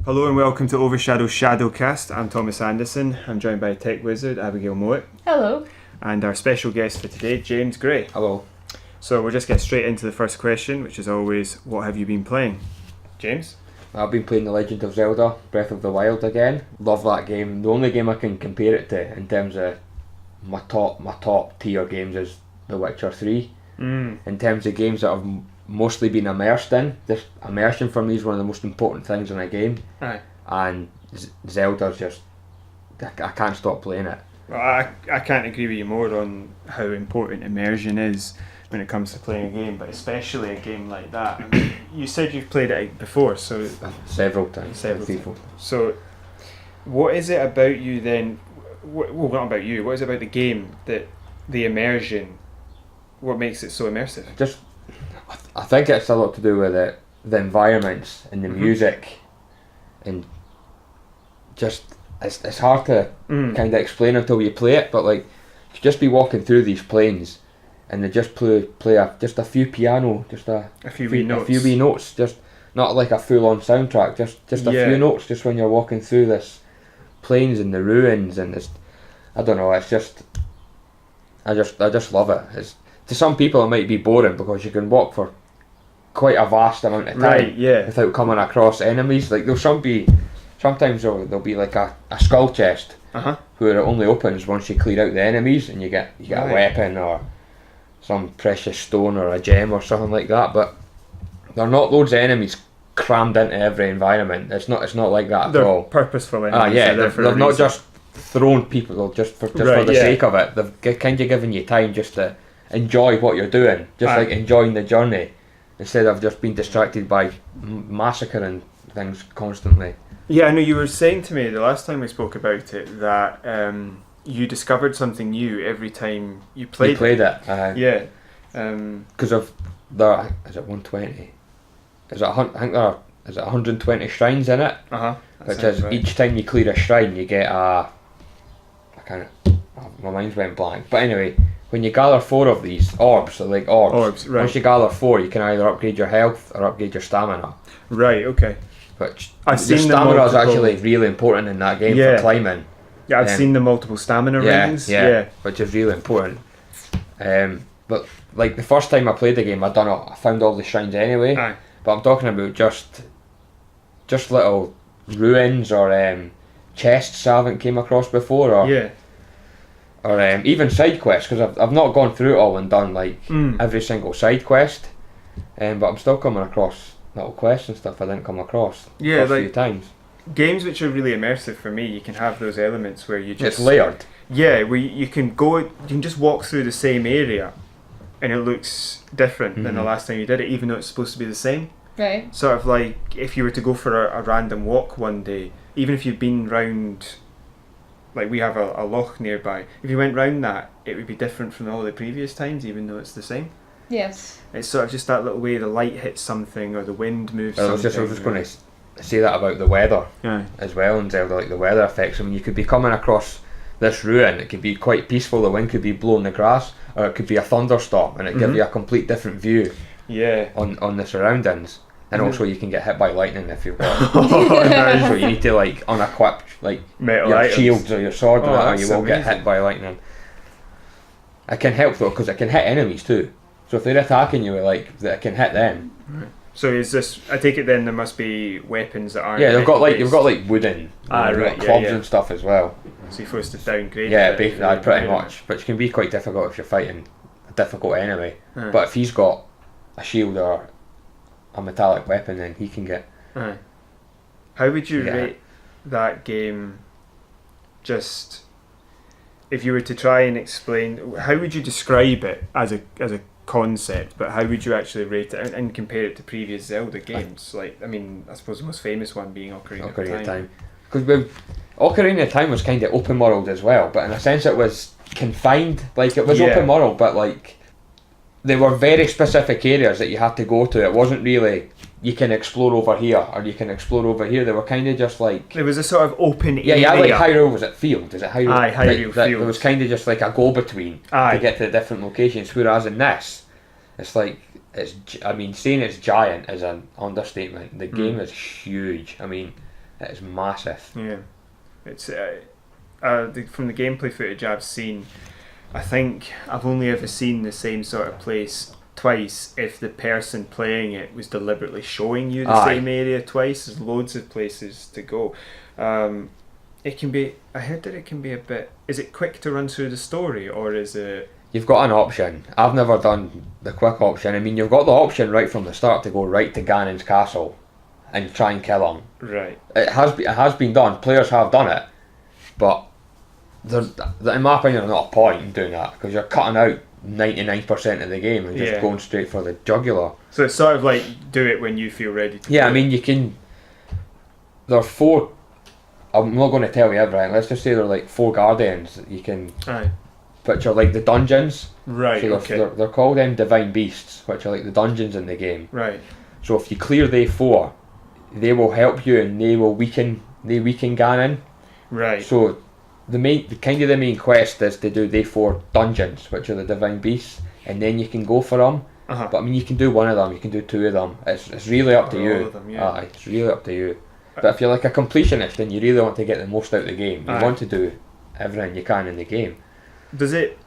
Hello and welcome to OverShadow ShadowCast. I'm Thomas Anderson. I'm joined by Tech Wizard Abigail Mowat. Hello. And our special guest for today, James Gray. Hello. So we'll just get straight into the first question, which is always, what have you been playing? James? I've been playing The Legend of Zelda, Breath of the Wild again. Love that game. The only game I can compare it to in terms of my top tier games is The Witcher 3. In terms of games that I've mostly been immersed in, this immersion for me is one of the most important things in a game. Aye. And Zelda's just, I can't stop playing it. Well, I can't agree with you more on how important immersion is when it comes to playing a game, but especially a game like that. I mean, you said you've played it before, so... Several times. So, what is it about you then, well, not about you, what is it about the game that the immersion, what makes it so immersive? Just, I think it's a lot to do with the environments and the music, and just it's hard to kind of explain until you play it. But like, you just be walking through these plains, and they just play just a few piano, just a few wee notes, just not like a full on soundtrack, just a few notes, just when you're walking through this plains and the ruins, and it's, I don't know, it's just, I just love it. To some people it might be boring because you can walk for quite a vast amount of time without coming across enemies. Like sometimes there'll be like a skull chest where it only opens once you clear out the enemies and you get a weapon or some precious stone or a gem or something like that. But there are not loads of enemies crammed into every environment. It's not like that at all. They're purposeful enemies. They're not just thrown people just for the sake of it. They've kind of given you time just to enjoy what you're doing, like enjoying the journey, instead of just being distracted by massacring things constantly. Yeah, I know you were saying to me the last time we spoke about it that you discovered something new every time you played it. Because of the, is it 120? I think there is it 120 shrines in it? Which is right. Each time you clear a shrine, you get my mind went blank. But anyway, when you gather 4 of these orbs, right. Once you gather 4, you can either upgrade your health or upgrade your stamina. Right, okay. Which your stamina is actually really important in that game for climbing. Yeah, I've seen the multiple stamina rings. Yeah, which is really important. But like the first time I played the game, I found all the shrines anyway. Aye. But I'm talking about just little ruins or chests I haven't came across before, or even side quests, because I've not gone through it all and done like every single side quest, but I'm still coming across little quests and stuff I didn't come across a few times. Games which are really immersive for me, you can have those elements where you just... It's layered. Yeah, where you can just walk through the same area and it looks different than the last time you did it, even though it's supposed to be the same. Right. Sort of like if you were to go for a random walk one day, even if you've been round, like we have a loch nearby, if you went round that, it would be different from all the previous times, even though it's the same. Yes. It's sort of just that little way the light hits something or the wind moves something. I was just going to say that about the weather as well in Zelda, like the weather effects. I mean, you could be coming across this ruin, it could be quite peaceful, the wind could be blowing the grass, or it could be a thunderstorm and it gives you a complete different view on the surroundings. And also you can get hit by lightning if you've got so you need to like unequip like metal your items. Shields or your sword or you won't get hit by lightning. It can help though, because it can hit enemies too. So if they're attacking you, it can hit them. Right. So is this? I take it then there must be weapons that aren't. Yeah, you've got like wooden, clubs and stuff as well. So you're forced to downgrade. Yeah, basically, pretty much. But it can be quite difficult if you're fighting a difficult enemy. But if he's got a shield or a metallic weapon, then he can get. How would you rate that game? Just if you were to try and explain, how would you describe it as a concept? But how would you actually rate it and compare it to previous Zelda games? I suppose the most famous one being Ocarina of Time. Because Ocarina of Time was kind of open world as well, but in a sense it was confined. Like it was open world, but like there were very specific areas that you had to go to. It wasn't really you can explore over here or you can explore over here. They were kind of just like there was a sort of open area. Yeah, like Hyrule was it Field? Is it Hyrule? Aye, Hyrule Field. There was kind of just like a go between to get to the different locations. Whereas in this, it's like saying it's giant is an understatement. The game is huge. I mean, It is massive. Yeah, it's from the gameplay footage I've seen, I think I've only ever seen the same sort of place twice if the person playing it was deliberately showing you the same area twice. There's loads of places to go. It can be, I heard that it can be a bit, is it quick to run through the story, or is it... You've got an option. I've never done the quick option. I mean, you've got the option right from the start to go right to Ganon's castle and try and kill him. Right. It has been done. Players have done it, but there's, in my opinion, there's not a point in doing that, because you're cutting out 99% of the game and just going straight for the jugular. So it's sort of like, do it when you feel ready to. Yeah, I mean, you can... There are 4... I'm not going to tell you everything. Let's just say there are like 4 guardians that you can... Aye. Which are like the dungeons. Right, so they're called divine beasts, which are like the dungeons in the game. Right. So if you clear they 4, they will help you and they weaken Ganon. Right. So the main quest is to do they 4 dungeons, which are the divine beasts, and then you can go for them. But I mean, you can do one of them, you can do 2 of them. It's really up to you. All of them, yeah. It's really up to you. But if you're like a completionist and you really want to get the most out of the game, you want to do everything you can in the game. Does it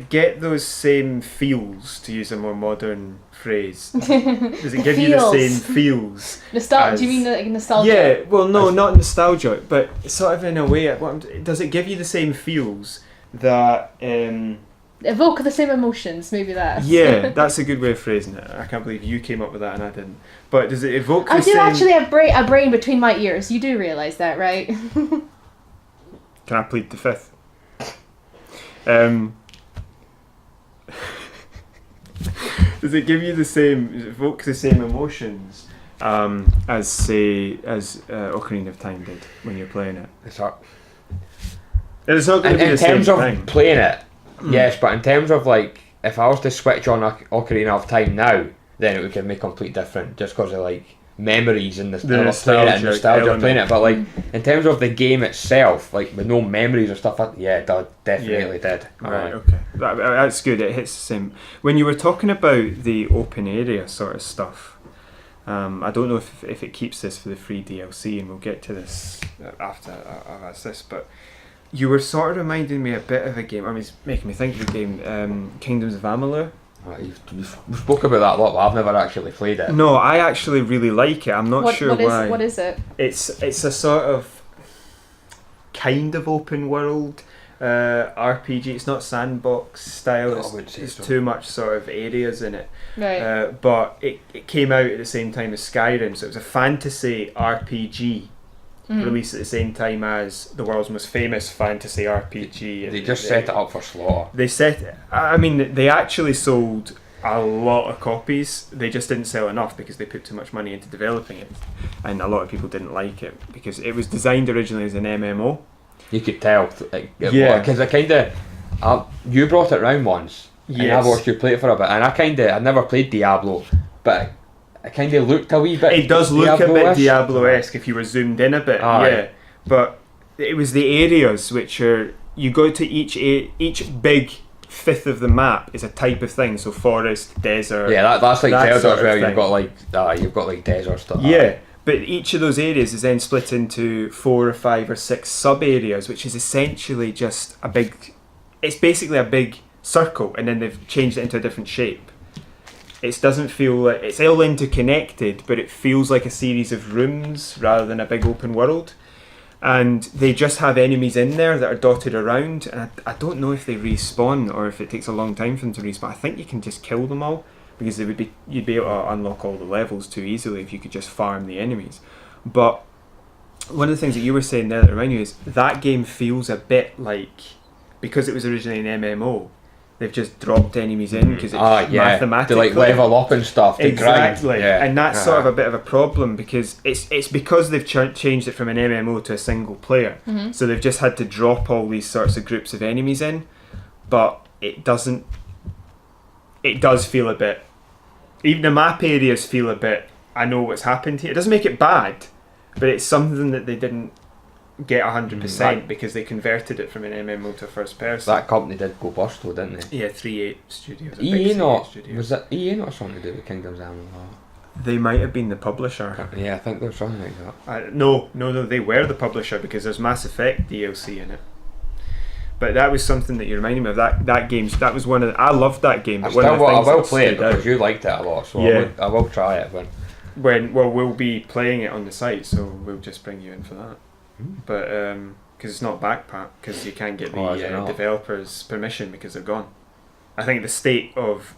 get those same feels, to use a more modern phrase? Does it give you the same feels? Nostalgia? Do you mean like nostalgia? Yeah, well, no, not nostalgia, but sort of in a way. Does it give you the same feels that... evoke the same emotions, maybe that. Yeah, that's a good way of phrasing it. I can't believe you came up with that and I didn't. But does it evoke the same... I do actually have a brain between my ears. You do realise that, right? Can I plead the fifth? Does it give you evoke the same emotions as Ocarina of Time did when you're playing it? It's hard. It's not going to be the same in terms of thing. Playing it, yes, but in terms of like, if I was to switch on Ocarina of Time now, then it would give me complete different, just because of like memories and the nostalgia playing it. But like in terms of the game itself, like with no memories or stuff, it definitely did. Right, okay, that's good. It hits the same. When you were talking about the open area sort of stuff, I don't know if it keeps this for the free DLC, and we'll get to this after I've asked this, but you were sort of reminding me a bit of a game. I mean, it's making me think of the game Kingdoms of Amalur. We spoke about that a lot, but I've never actually played it. No, I actually really like it. I'm not sure why. What is it? It's a sort of kind of open world RPG. It's not sandbox style. It's too much sort of areas in it. Right. But it came out at the same time as Skyrim, so it was a fantasy RPG. Released at the same time as the world's most famous fantasy RPG. They just set it up for slaughter. They actually sold a lot of copies. They just didn't sell enough because they put too much money into developing it, and a lot of people didn't like it because it was designed originally as an MMO. You could tell, because you brought it round once, and I watched you play it for a bit, and I'd never played Diablo, but it kind of looked a wee bit. It does look a bit Diablo-esque if you were zoomed in a bit, yeah. But it was the areas which are, you go to each big fifth of the map is a type of thing. So forest, desert. Yeah, that's like Zelda sort as well. You've got like desert stuff. Yeah, but each of those areas is then split into 4 or 5 or 6 sub areas, which is essentially just a big. It's basically a big circle, and then they've changed it into a different shape. It doesn't feel like it's all interconnected, but it feels like a series of rooms rather than a big open world. And they just have enemies in there that are dotted around, and I don't know if they respawn or if it takes a long time for them to respawn. I think you can just kill them all, because you'd be able to unlock all the levels too easily if you could just farm the enemies. But one of the things that you were saying there that reminded me is that game feels a bit like, because it was originally an MMO, they've just dropped enemies in because it's mathematically to like level up and stuff. Exactly, grind. And that's sort of a bit of a problem because it's because they've changed it from an MMO to a single player. So they've just had to drop all these sorts of groups of enemies in, but it does feel a bit. Even the map areas feel a bit. I know what's happened here. It doesn't make it bad, but it's something that they didn't get 100% because they converted it from an MMO to first person. That company did go bust though, didn't they? Yeah, 3-8 Studios. EA not, was that EA not something to do with Kingdoms of Amalur? They might have been the publisher. Yeah, I think there's something like that. No, they were the publisher because there's Mass Effect DLC in it. But that was something that you reminded me of. That game. That was one of. I loved that game. But I will play it because you liked it a lot. So yeah. I will try it we'll be playing it on the site, so we'll just bring you in for that. But because it's not backpack, because you can't get the developers' permission because they're gone. I think the state of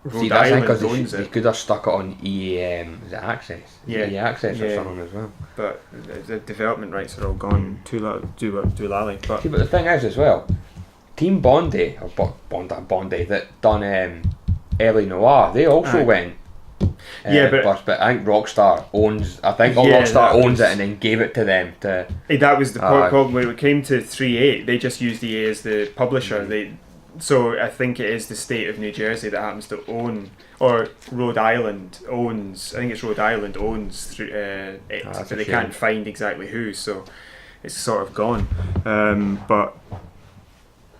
Rhode Island owns it. You could have stuck it on EA. Is it Access? Yeah, EA Access or something as well. But the development rights are all gone. Too lally. But the thing is as well, Team Bondi that done Ellie Noire, they also went. But I think Rockstar owns. Rockstar owns it and then gave it to them. That was the problem when it came to 3.8. They just used EA as the publisher. So I think it is the state of New Jersey that happens to own, or Rhode Island owns. I think it's Rhode Island owns it, but they can't find exactly who. So it's sort of gone. But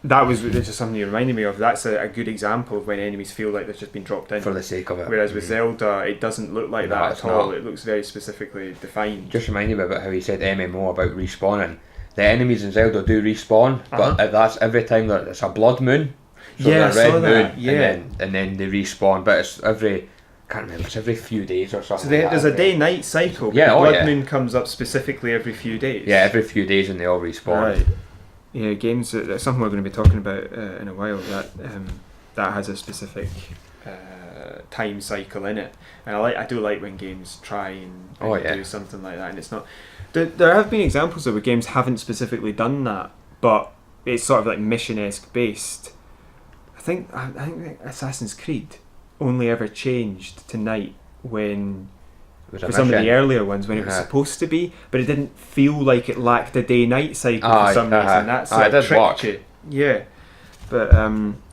that was just something you reminded me of. That's a good example of when enemies feel like they've just been dropped in for the sake of it. Whereas with Zelda, it doesn't look like that at all. It looks very specifically defined. Just reminded me about how he said MMO about respawning. The enemies in Zelda do respawn, but that's every time it's a blood moon. So yeah, a red moon, that. and then they respawn. But it's every few days or something. So there's a day-night cycle. Yeah, blood moon comes up specifically every few days. Yeah, every few days, and they all respawn. Right. Yeah, games. That's something we're going to be talking about in a while. That has a specific time cycle in it, and I do like when games try and do something like that. And it's not. There have been examples of where games haven't specifically done that, but it's sort of like mission-esque based. I think Assassin's Creed only ever changed to night when. For some of the earlier ones when it was supposed to be, but it didn't feel like it lacked a day-night cycle for some reason. That's tricked you. Yeah, but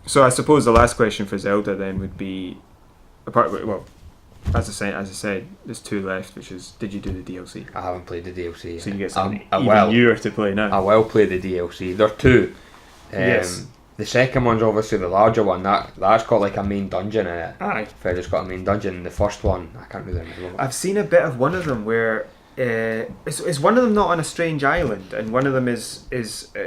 so I suppose the last question for Zelda then would be, as I said, there's 2 left, which is, did you do the DLC? I haven't played the DLC yet. So you get something even newer to play now. I will play the DLC. There are 2. Yes. The second one's obviously the larger one. That's got like a main dungeon in it. Aye. Freddy's got a main dungeon. The first one, I can't really remember. I've seen a bit of one of them where is one of them not on a strange island, and one of them is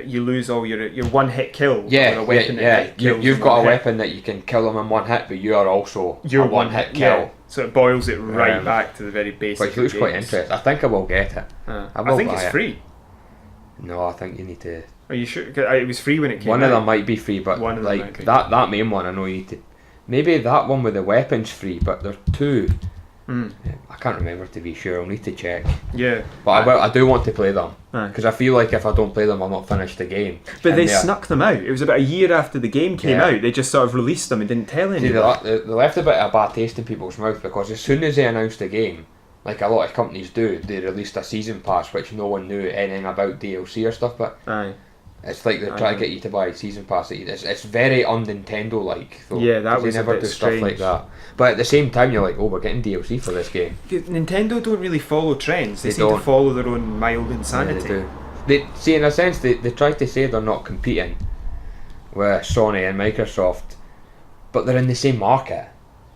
you lose all your one-hit kill. Yeah, a weapon You've got a weapon that you can kill them in one hit, but you are also your one-hit kill. Yeah. So it boils it right back to the very basic. But it looks quite interesting. I think I will get it. I think it's free. No, I think you need to. Are you sure? 'Cause it was free when it came out. One of them might be free, but like that main one, I know you need to. Maybe that one with the weapons free, but there's 2. I can't remember to be sure. I'll need to check. Yeah, but I do want to play them because I feel like if I don't play them, I'll not finish the game. But they snuck them out. It was about a year after the game came out. They just sort of released them and didn't tell anyone. They left a bit of a bad taste in people's mouth because as soon as they announced the game, like a lot of companies do, they released a season pass which no one knew anything about DLC or stuff. But it's like they're trying to get you to buy a season pass. It's very un-Nintendo like. Yeah, that was they never a bit do strange. Stuff like that. But at the same time, you're like, oh, we're getting DLC for this game. Nintendo don't really follow trends. They seem to follow their own mild insanity. Yeah, they do. See, in a sense, they try to say they're not competing with Sony and Microsoft, but they're in the same market.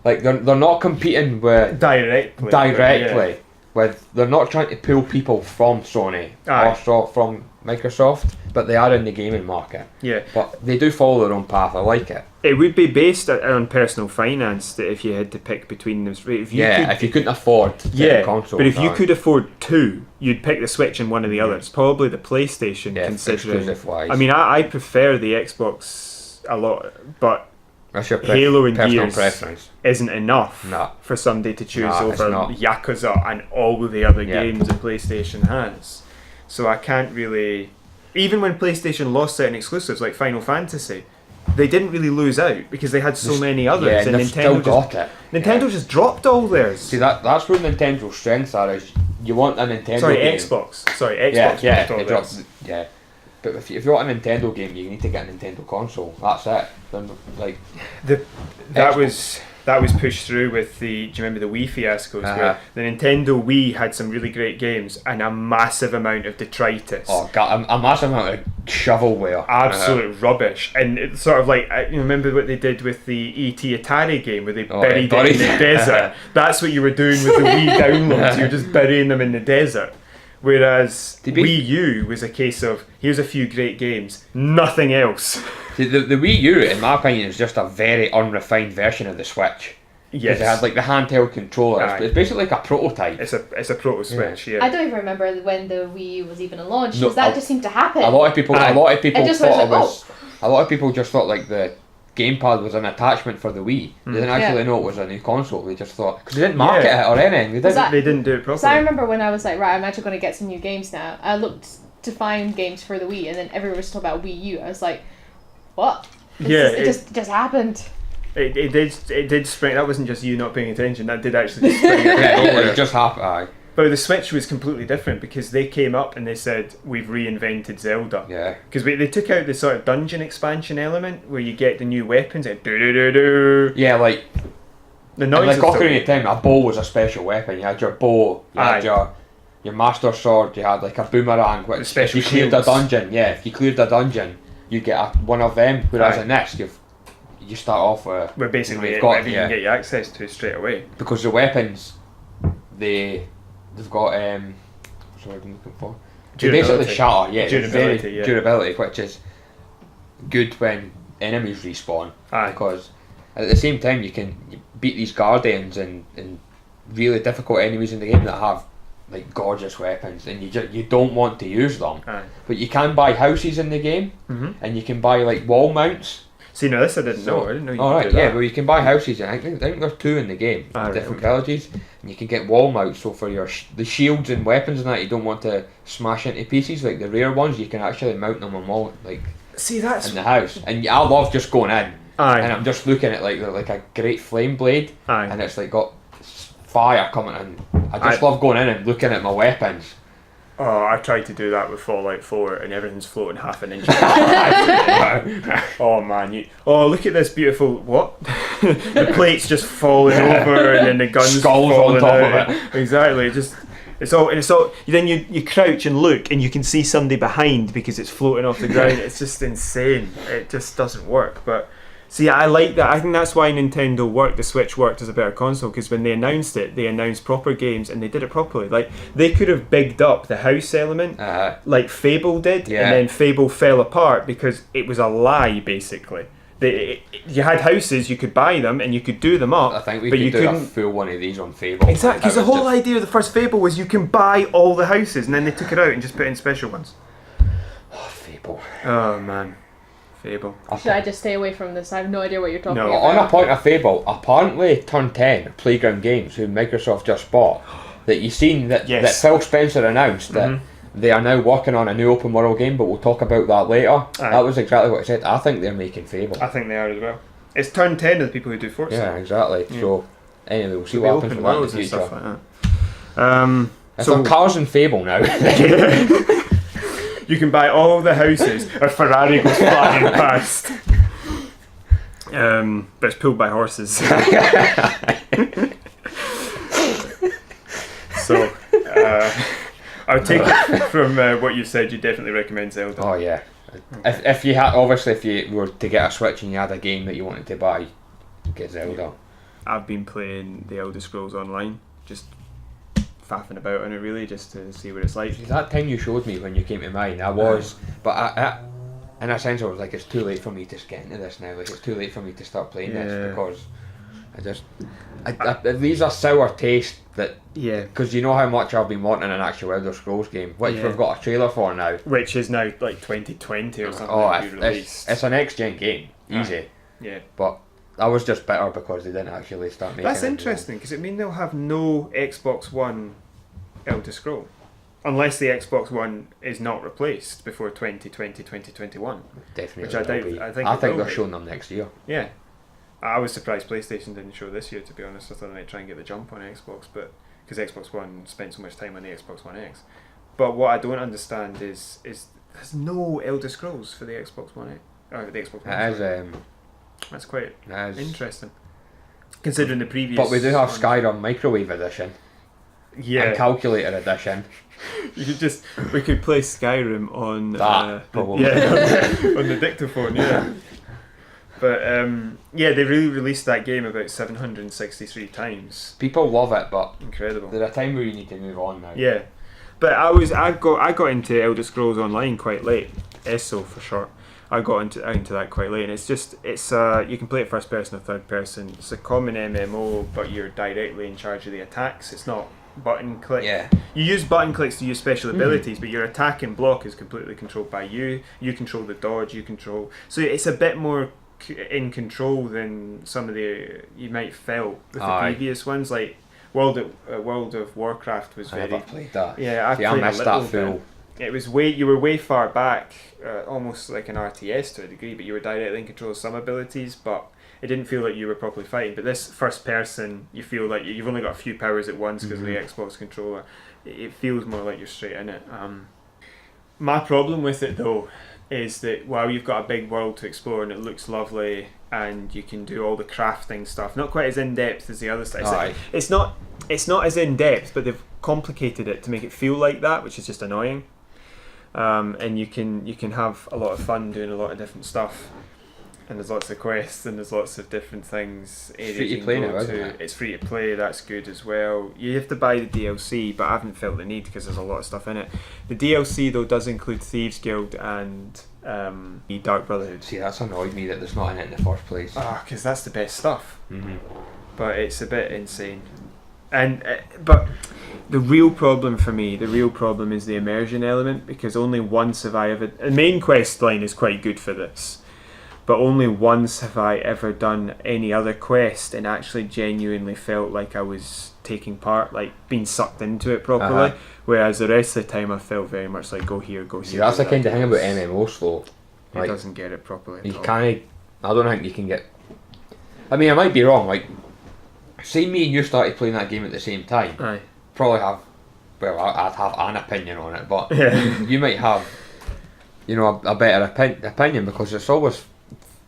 Like they're not competing with directly. Yeah. They're not trying to pull people from Sony or from Microsoft, but they are in the gaming market. Yeah. But they do follow their own path. I like it. It would be based on personal finance that if you had to pick between those. If you couldn't afford to get a console. But if you could afford 2, you'd pick the Switch and one of the others. Probably the PlayStation, considering. Exclusive-wise. I mean, I prefer the Xbox a lot, but that's your Halo and personal Gears preference. Isn't enough for somebody to choose over Yakuza and all of the other games that PlayStation has. So I can't really. Even when PlayStation lost certain exclusives like Final Fantasy, they didn't really lose out because they had so many others, and Nintendo just dropped all theirs. See, that's where Nintendo's strengths are. Is you want a Nintendo game. Xbox. Dropped. Yeah. But if you want a Nintendo game, you need to get a Nintendo console. That's it. Then, like that was that was pushed through with do you remember the Wii fiascos, where the Nintendo Wii had some really great games and a massive amount of detritus. Oh god, a massive amount of shovelware. Absolute rubbish. And it's sort of like, you remember what they did with the E.T. Atari game, where they buried it in the desert? That's what you were doing with the Wii downloads. You were just burying them in the desert. Whereas Wii U was a case of, here's a few great games, nothing else. The Wii U, in my opinion, is just a very unrefined version of the Switch. Yes. It has like the handheld controller. It's basically like a prototype. It's a proto Switch, yeah. I don't even remember when the Wii U was even launched, because that just seemed to happen. A lot of people thought it was. Oh. A lot of people just thought like the gamepad was an attachment for the Wii. They didn't actually know it was a new console. They just thought, because they didn't market it or anything. They didn't do it properly. So I remember when I was like, right, I'm actually going to get some new games now. I looked to find games for the Wii, and then everyone was talking about Wii U. I was like, what? It just happened. It did spring. That wasn't just you not paying attention. That did actually just spring. It just happened. But the Switch was completely different, because they came up and they said, we've reinvented Zelda. Yeah. Because they took out the sort of dungeon expansion element where you get the new weapons. Like, do-do-do-do. Yeah, like the noise. Like Ocarina of Time, a bow was a special weapon. You had your bow, you had your master sword, you had like a boomerang, which if you cleared a dungeon, if you cleared a dungeon, you get one of them. Whereas in this, you start off with where basically you can get you access to straight away. Because the weapons, they've got what's the word I'm looking for? They basically shatter, durability, which is good when enemies respawn. Because at the same time you beat these guardians and really difficult enemies in the game that have like gorgeous weapons, and you don't want to use them. But you can buy houses in the game, and you can buy like wall mounts. See, now this I didn't know. I didn't know you could do that. Yeah, well you can buy houses, and I think there's 2 in the game, different villages, and you can get wall mounts. So for the shields and weapons and that you don't want to smash into pieces, like the rare ones, you can actually mount them on wall, like in the house. And I love just going in, and I'm just looking at like a great flame blade, and it's like got fire coming in. I just love going in and looking at my weapons. Oh, I tried to do that with Fallout 4 and everything's floating half an inch. Oh man, look at this beautiful, what? The plate's just falling over and then the gun's skulls falling on top out. of it. Exactly, it's all, then you crouch and look and you can see somebody behind because it's floating off the ground. It's just insane. It just doesn't work. But see, I like that. I think that's why the Switch worked as a better console, because when they announced it, they announced proper games and they did it properly. Like, they could have bigged up the house element like Fable did, and then Fable fell apart because it was a lie, basically. You had houses, you could buy them and you could do them up. I think we could do a full one of these on Fable. Exactly, because the whole idea of the first Fable was you can buy all the houses, and then they took it out and just put in special ones. Oh, Fable. Oh man. Fable. Should I just stay away from this? I have no idea what you're talking about. On a point of Fable, apparently Turn 10, Playground Games, who Microsoft just bought, that you've seen that Phil Spencer announced that they are now working on a new open world game, but we'll talk about that later. That was exactly what he said. I think they're making Fable. I think they are as well. It's Turn 10 of the people who do Forza. Yeah, exactly. Yeah. So, anyway, we'll see what happens with that in the future. Stuff like that. So cars in Fable now. You can buy all the houses. A Ferrari goes flying past. But it's pulled by horses. So, I would take it from what you said. You definitely recommend Zelda. Oh yeah. If you were to get a Switch and you had a game that you wanted to buy, get Zelda. I've been playing the Elder Scrolls Online, just faffing about on it really, just to see what it's like. That time you showed me when you came to mine, I was, but I in a sense I was like, it's too late for me to get into this now. Like, it's too late for me to start playing this, because it leaves a sour taste that, because you know how much I've been wanting an actual Elder Scrolls game, which we've got a trailer for now, which is now like 2020 or something. It's a next gen game, easy. But I was just bitter because they didn't actually start making it. That's interesting, because it means they'll have no Xbox One Elder Scroll, unless the Xbox One is not replaced before 2020, 2021. Definitely. Which I doubt. I think they're showing them next year. Yeah. I was surprised PlayStation didn't show this year, to be honest. I thought they might try and get the jump on Xbox, but because Xbox One spent so much time on the Xbox One X. But what I don't understand is there's no Elder Scrolls for the Xbox One X. Or the Xbox One. It is, that's quite interesting. considering the previous. But we do have Skyrim Microwave Edition. Yeah. And Calculator Edition. We could play Skyrim on probably. on the dictaphone, yeah. But they really released that game about 763 times. People love it, but incredible. There's a time where you need to move on now. Yeah, but I got into Elder Scrolls Online quite late. ESO for short. I got into that quite late, and it's you can play it first person or third person. It's a common MMO, but you're directly in charge of the attacks. It's not button click. Yeah. You use button clicks to use special abilities, but your attack and block is completely controlled by you. You control the dodge. So it's a bit more in control than some of the you might felt with the previous ones. Like World of Warcraft was I never played that. Yeah, I missed that full. It was you were way far back, almost like an RTS to a degree, but you were directly in control of some abilities, but it didn't feel like you were properly fighting. But this first person, you feel like you've only got a few powers at once because of the Xbox controller. It feels more like you're straight in it. My problem with it though is that while you've got a big world to explore and it looks lovely and you can do all the crafting stuff, not quite as in depth as the other stuff. It's not as in depth, but they've complicated it to make it feel like that, which is just annoying. And you can have a lot of fun doing a lot of different stuff, and there's lots of quests and there's lots of different things. Free to play now, isn't it? It's free to play. That's good as well. You have to buy the DLC, but I haven't felt the need because there's a lot of stuff in it. The DLC though does include Thieves Guild and the Dark Brotherhood. See, that's annoyed me that there's not in it in the first place. Because that's the best stuff. But it's a bit insane. But the real problem for me, is the immersion element, because only once have I ever... The main quest line is quite good for this, but only once have I ever done any other quest and actually genuinely felt like I was taking part, like being sucked into it properly, whereas the rest of the time I felt very much like go here. See, that's the kind of thing about MMOs though. It doesn't get it properly at all. I don't think you can get... I mean, I might be wrong, like, say me and you started playing that game at the same time, probably have, well, I'd have an opinion on it, but you might have, a better opinion, because it's always,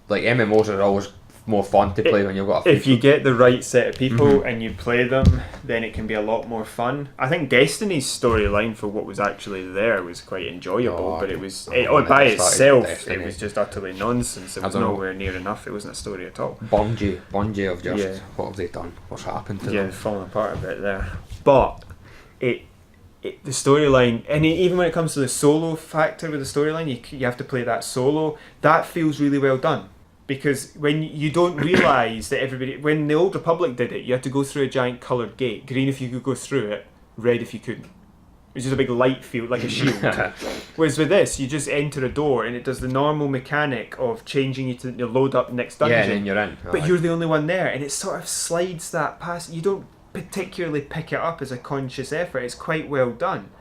like, MMOs are always more fun to play when you've got if you get the right set of people and you play them, then it can be a lot more fun. I think Destiny's storyline for what was actually there was quite enjoyable, but it was by itself it was just utterly nonsense. It was nowhere near enough. It wasn't a story at all. Bungie have just what have they done? What's happened to them? Yeah, falling apart a bit there. But the storyline, and even when it comes to the solo factor with the storyline, you have to play that solo. That feels really well done. Because when you don't realise that when the Old Republic did it, you had to go through a giant coloured gate. Green if you could go through it, red if you couldn't. It was just a big light field, like a shield. Whereas with this, you just enter a door and it does the normal mechanic of changing you to load up next dungeon. Yeah, and then you're in. But you're the only one there, and it sort of slides that past. You don't particularly pick it up as a conscious effort. It's quite well done.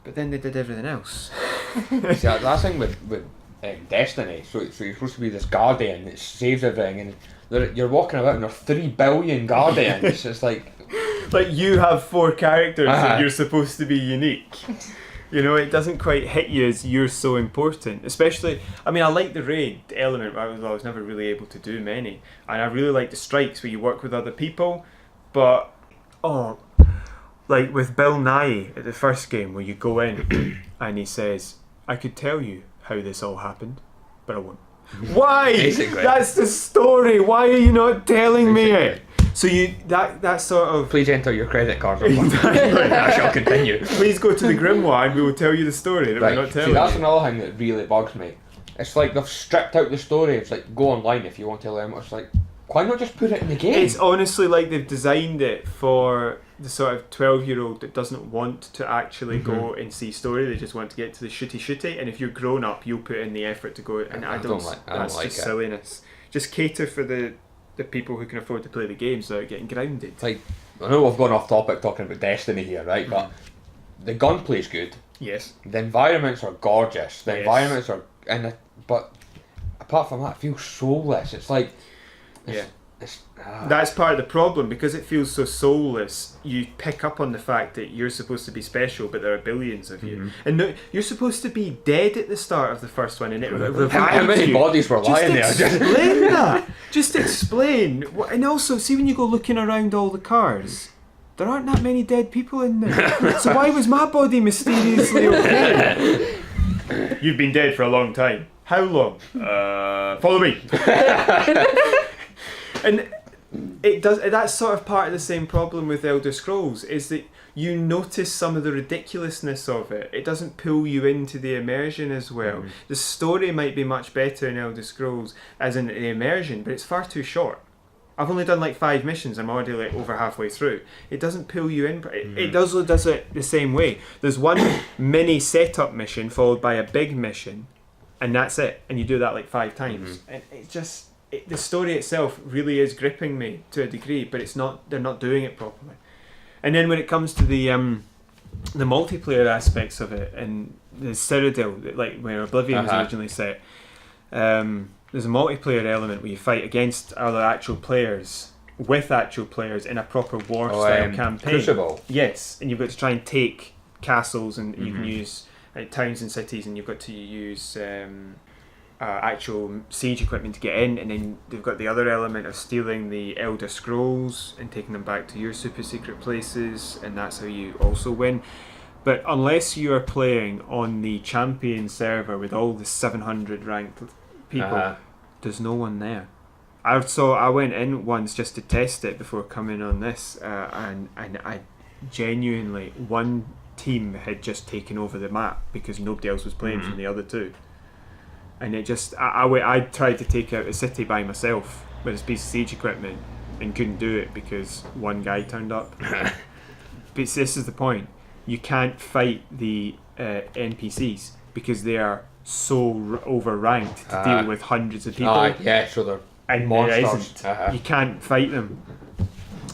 But then they did everything else. See, that's the thing with Destiny, so you're supposed to be this guardian that saves everything, and you're walking about and there's 3 billion guardians. It's like you have 4 characters and you're supposed to be unique. It doesn't quite hit you as you're so important. Especially, I mean, I like the raid element, but I was never really able to do many, and I really like the strikes where you work with other people. But like with Bill Nye at the first game, where you go in and he says, "I could tell you how this all happened, but I won't." Why? Basically. That's the story. Why are you not telling me it? So that sort of... Please enter your credit card number. I shall continue. Please go to the grimoire and we will tell you the story that we're not telling you. That's another thing that really bugs me. It's like they've stripped out the story. It's like, go online if you want to learn. It's like, why not just put it in the game? It's honestly like they've designed it for the sort of 12-year-old that doesn't want to actually go and see story. They just want to get to the shooty, and if you're grown up, you'll put in the effort to go. And that's just silliness. Just cater for the people who can afford to play the games without getting grounded. Like, I know we've gone off topic talking about Destiny here, right? But the gunplay's good. Yes. The environments are gorgeous. Environments are, but apart from that, it feels soulless. It's like, That's part of the problem, because it feels so soulless. You pick up on the fact that you're supposed to be special, but there are billions of you, and no, you're supposed to be dead at the start of the first one, and it revives How many you. bodies were lying there? Just explain that. Just explain. And also, see, when you go looking around all the cars, there aren't that many dead people in there. So why was my body mysteriously okay? You've been dead for a long time. How long? Follow me. And it does. That's sort of part of the same problem with Elder Scrolls, is that you notice some of the ridiculousness of it. It doesn't pull you into the immersion as well. The story might be much better in Elder Scrolls as in the immersion, but it's far too short. I've only done like 5 missions. I'm already like over halfway through. It doesn't pull you in. It does it the same way. There's one mini setup mission followed by a big mission, and that's it. And you do that like 5 times, and it just. The story itself really is gripping me to a degree, but it's not. They're not doing it properly. And then when it comes to the multiplayer aspects of it and the Citadel, like where Oblivion was originally set, there's a multiplayer element where you fight against other actual players, with actual players in a proper war style campaign. Crucible. Yes, and you've got to try and take castles, and you can use towns and cities, and you've got to use. Actual siege equipment to get in, and then they've got the other element of stealing the Elder Scrolls and taking them back to your super secret places, and that's how you also win. But unless you are playing on the champion server with all the 700 ranked people, there's no one there. I went in once just to test it before coming on this, and I genuinely, one team had just taken over the map because nobody else was playing from the other two. And it just, I tried to take out a city by myself with this piece of siege equipment and couldn't do it because one guy turned up. But this is the point. You can't fight the NPCs because they are so overranked to deal with hundreds of people. So they're and monsters. You can't fight them.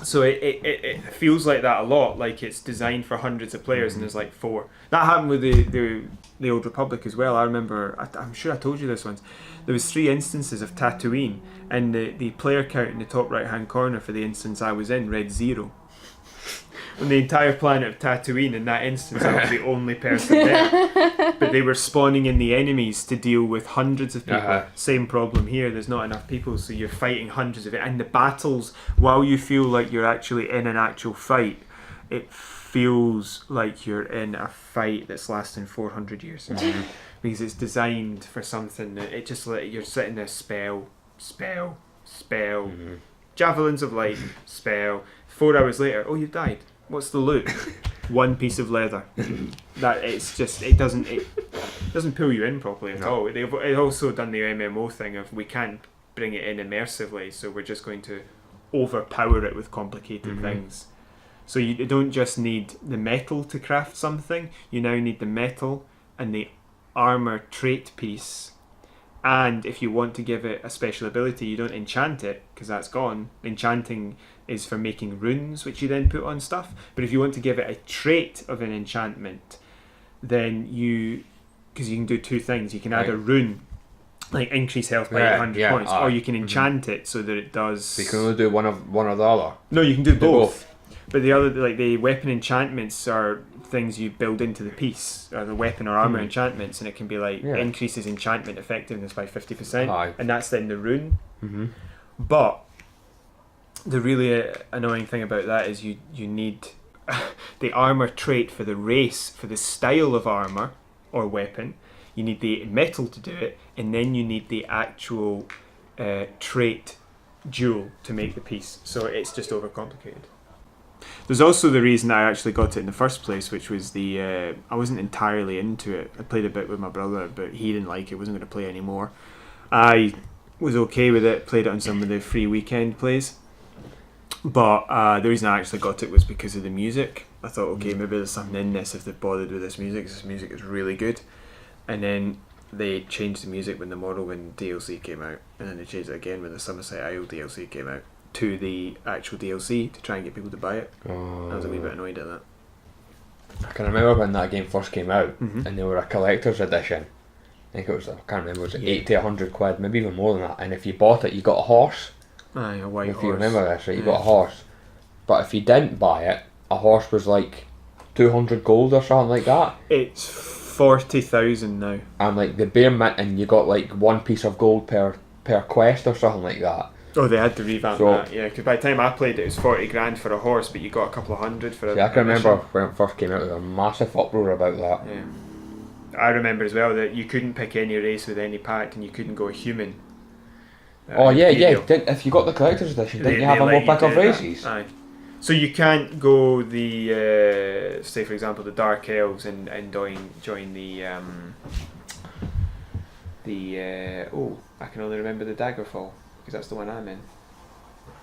So it feels like that a lot, like it's designed for hundreds of players and there's like 4. That happened with the Old Republic as well. I remember, I'm sure I told you this once, there was 3 instances of Tatooine, and the player count in the top right hand corner for the instance I was in read 0. On the entire planet of Tatooine, in that instance I was the only person there. But they were spawning in the enemies to deal with hundreds of people. Same problem here, there's not enough people, so you're fighting hundreds of it. And the battles, while you feel like you're actually in an actual fight, it feels like you're in a fight that's lasting 400 years. Because it's designed for something that it just like you're sitting there, spell, javelins of light, spell. 4 hours later, oh, you've died. What's the loot? 1 piece of leather. That it's just it doesn't pull you in properly at all. They've also done the MMO thing of we can't bring it in immersively, so we're just going to overpower it with complicated things. So you don't just need the metal to craft something. You now need the metal and the armor trait piece. And if you want to give it a special ability, you don't enchant it because that's gone. Enchanting is for making runes, which you then put on stuff. But if you want to give it a trait of an enchantment, then because you can do 2 things. You can add a rune, like increase health by 800 points, or you can enchant it so that it does. So you can only do one or the other. No, you can do both. But the other, like the weapon enchantments, are things you build into the piece, or the weapon or armor enchantments, and it can be like increases enchantment effectiveness by 50%, and that's then the rune. But the really annoying thing about that is you need the armor trait for the race, for the style of armor or weapon. You need the metal to do it, and then you need the actual trait jewel to make the piece. So it's just overcomplicated. There's also the reason I actually got it in the first place, which was I wasn't entirely into it. I played a bit with my brother, but he didn't like it, wasn't going to play anymore. I was okay with it, played it on some of the free weekend plays. But the reason I actually got it was because of the music. I thought, okay, maybe there's something in this if they've bothered with this music. This music is really good. And then they changed the music when the Morrowind DLC came out, and then they changed it again when the Somerset Isle DLC came out to the actual DLC to try and get people to buy it. I was a wee bit annoyed at that. I can remember when that game first came out, and they were a collector's edition. I think it was, I can't remember, was it 80 100 quid, maybe even more than that. And if you bought it, you got a horse. Aye, a white if horse. you remember this, right? You got a horse. But if you didn't buy it, a horse was like 200 gold or something like that. It's 40,000 now. And like the bare minimum, you got like 1 piece of gold per quest or something like that. Oh, they had to revamp that, yeah. Because by the time I played it was 40 grand for a horse, but you got a couple of hundred for See, I can remember when it first came out, there was a massive uproar about that. Yeah. I remember as well that you couldn't pick any race with any pack, and you couldn't go human. Oh yeah. If you got the collector's edition, didn't you have a more pack of races? Aye. So you can't go the say for example the Dark Elves and join the I can only remember the Daggerfall because that's the one I'm in.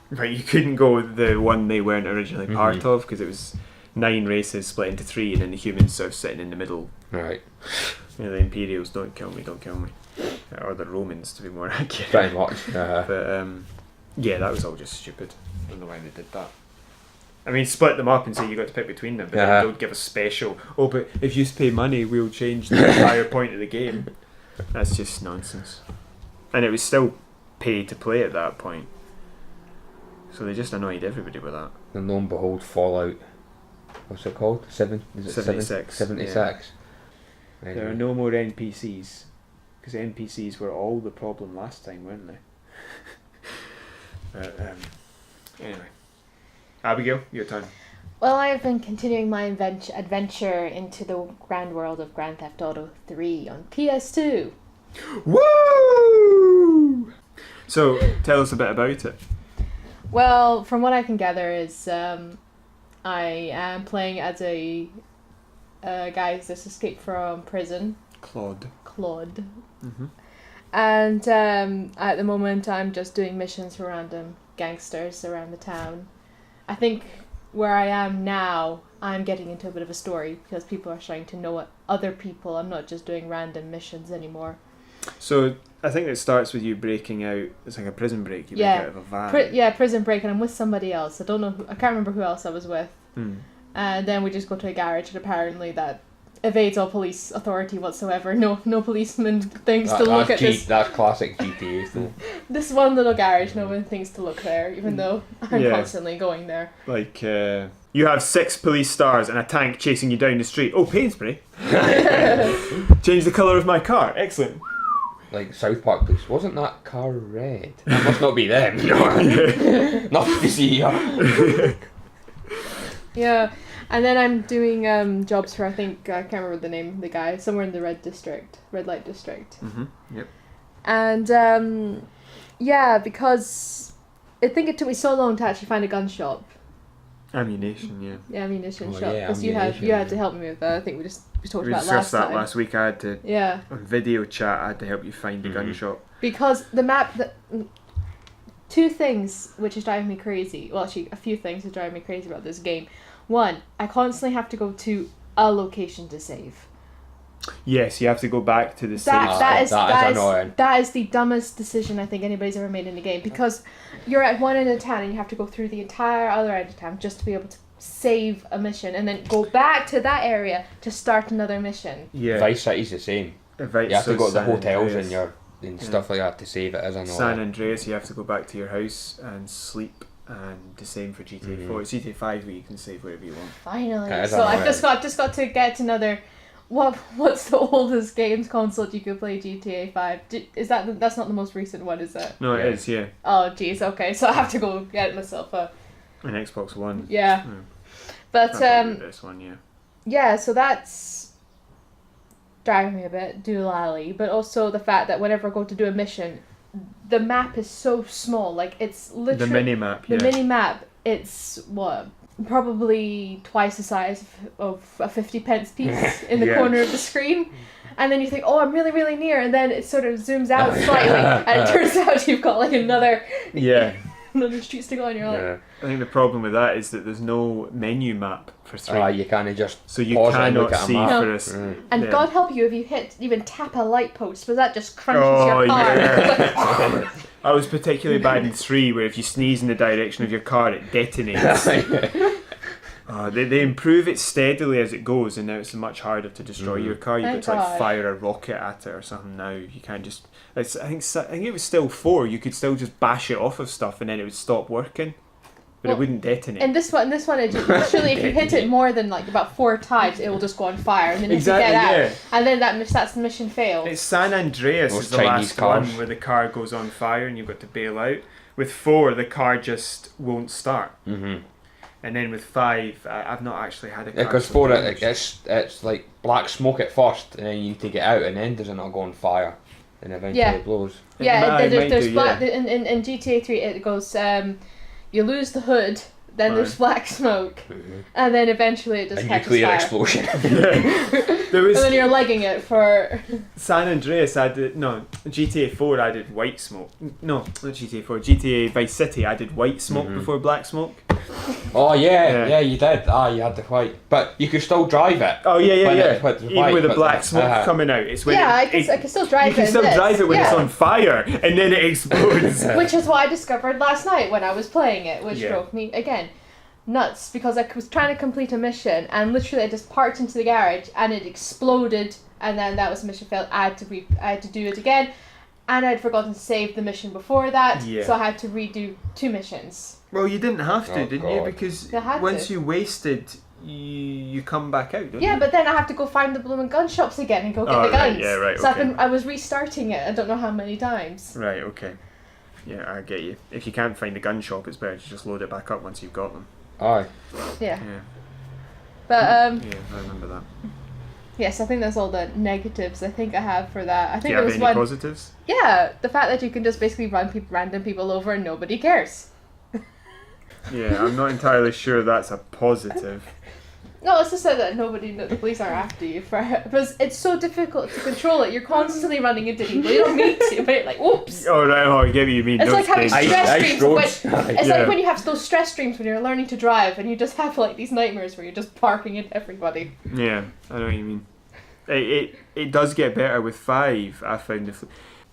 Right, you couldn't go the one they weren't originally part of because it was 9 races split into 3, and then the humans sort of sitting in the middle. Right. You know, the Imperials, don't kill me, or the Romans to be more accurate. Pretty much. But yeah, that was all just stupid. I don't know why they did that. I mean, split them up and say you got to pick between them, but then don't give a special. Oh, but if you pay money, we'll change the entire point of the game. That's just nonsense. And it was still pay to play at that point. So they just annoyed everybody with that. And lo and behold, Fallout. What's it called? 76. 76. Yeah. Anyway. There are no more NPCs. Because NPCs were all the problem last time, weren't they? Anyway. Abigail, your turn. Well, I have been continuing my adventure into the grand world of Grand Theft Auto 3 on PS2. Woo! So, tell us a bit about it. Well, from what I can gather is I am playing as a guy who's just escaped from prison. Claude. Mm-hmm. And at the moment I'm just doing missions for random gangsters around the town. I think where I am now, I'm getting into a bit of a story because people are starting to know other people. I'm not just doing random missions anymore. So I think it starts with you breaking out. It's like a prison break. You break out of a van. Prison break, and I'm with somebody else. I don't know. I can't remember who else I was with. And then we just go to a garage, and apparently that evades all police authority whatsoever. No policeman things to look at this. That's classic GTA though. This one little garage, no one thinks to look there, even though I'm constantly going there. Like, you have 6 police stars and a tank chasing you down the street. Oh, paint spray. Change the colour of my car. Excellent. Like South Park police. Wasn't that car red? That must not be them. Not to see you. Yeah. And then I'm doing jobs for, I can't remember the name of the guy, somewhere in the red light district. Mm-hmm. Yep. And because I think it took me so long to actually find a gun shop. Ammunition, yeah. Yeah, ammunition shop. Yeah, Because you had to help me with that. I think we talked about discussed that last week. I had to on video chat. I had to help you find the gun shop because the map. Two things which is driving me crazy. Well, actually, a few things that drive me crazy about this game. One, I constantly have to go to a location to save. Yes, you have to go back to the save. That is annoying. That is the dumbest decision I think anybody's ever made in a game because you're at one end of town and you have to go through the entire other end of town just to be able to save a mission and then go back to that area to start another mission. Yeah. Vice City's the same. You have to go to the hotels and stuff like that to save it, isn't it? San Andreas, you have to go back to your house and sleep, and the same for GTA 4. It's GTA 5 where you can save wherever you want. Finally. So I've just got to get another. What's the oldest games console you could play GTA 5? That's not the most recent one, is it? No, it is, yeah. Oh, jeez, okay. So I have to go get myself an Xbox One. Yeah. But this one, yeah. Yeah, so that's driving me a bit doolally, but also the fact that whenever I go to do a mission, the map is so small. Like it's literally the mini map. The mini map. It's probably twice the size of a 50p piece in the corner of the screen. And then you think, oh, I'm really, really near, and then it sort of zooms out slightly, and it turns out you've got like another street to go on. You're like, I think the problem with that is that there's no menu map for 3. You can't just so you cannot see for us. And God help you if you even tap a light post, but that just crunches your car. Yeah. I was particularly bad in 3, where if you sneeze in the direction of your car, it detonates. They improve it steadily as it goes, and now it's much harder to destroy your car. You've got to like fire a rocket at it or something now. You can't just... I think it was still 4. You could still just bash it off of stuff and then it would stop working. But it wouldn't detonate. In this one, it just, literally, if you hit it more than like about 4 times, it will just go on fire, and then you have to get out, and then that's the mission failed. It's San Andreas is the last one where the car goes on fire and you've got to bail out. With 4, the car just won't start. Mm-hmm. And then with 5, I've not actually had a car. Because 4, it's like black smoke at first, and then you need to get out, and then does it not go on fire, and eventually it blows. Yeah, there's black in GTA 3. It goes. You lose the hood, then there's black smoke, and then eventually it just catches nuclear fire. explosion. And then you're legging it for... San Andreas, GTA 4 I did white smoke. No, not GTA 4, GTA Vice City I did white smoke before black smoke. Oh yeah, you did. You had the white. But you could still drive it. Oh yeah. Even with the black smoke coming out. It's when I can still drive it. You can still drive it when it's on fire, and then it explodes. Which is what I discovered last night when I was playing it, which drove me, again, nuts, because I was trying to complete a mission, and literally I just parked into the garage, and it exploded, and then that was the mission failed. I had to do it again, and I'd forgotten to save the mission before that, so I had to redo 2 missions. Well, you didn't have to, didn't you? Because once you wasted, you come back out, don't you? Yeah, but then I have to go find the blooming gun shops again and go get the guns. Yeah, right, so I was restarting it, I don't know how many times. Right, okay. Yeah, I get you. If you can't find the gun shop, it's better to just load it back up once you've got them. Aye. Yeah. But, yeah, I remember that. Yes, I think that's all the negatives I think I have for that. I think do you have any positives? Yeah, the fact that you can just basically run random people over and nobody cares. Yeah, I'm not entirely sure that's a positive. No, it's just that the police aren't after you because it's so difficult to control it. You're constantly running into people. You don't mean to, but you're like, whoops. Oh right, I get what you mean. It's like having stress streams. It's like when you have those stress streams when you're learning to drive, and you just have like these nightmares where you're just parking into everybody. Yeah, I know what you mean. It does get better with 5. I found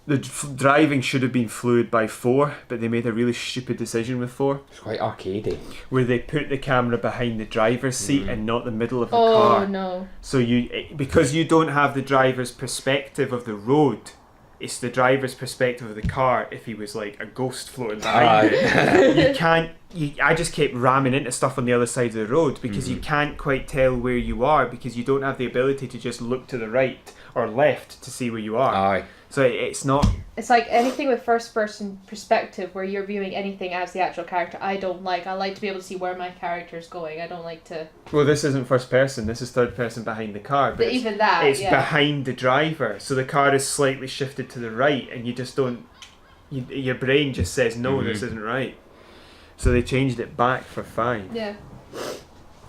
the driving should have been fluid by 4, but they made a really stupid decision with 4. It's quite arcadey. Where they put the camera behind the driver's seat and not the middle of the car. Oh no. So because you don't have the driver's perspective of the road, it's the driver's perspective of the car if he was like a ghost floating behind it. I just kept ramming into stuff on the other side of the road because you can't quite tell where you are because you don't have the ability to just look to the right or left to see where you are. Aye. So it's not... It's like anything with first person perspective where you're viewing anything as the actual character. I don't like. I like to be able to see where my character's going. I don't like to... Well, this isn't first person. This is third person behind the car. But even that, it's behind the driver. So the car is slightly shifted to the right and you just don't... your brain just says, no, this isn't right. So they changed it back for 5. Yeah.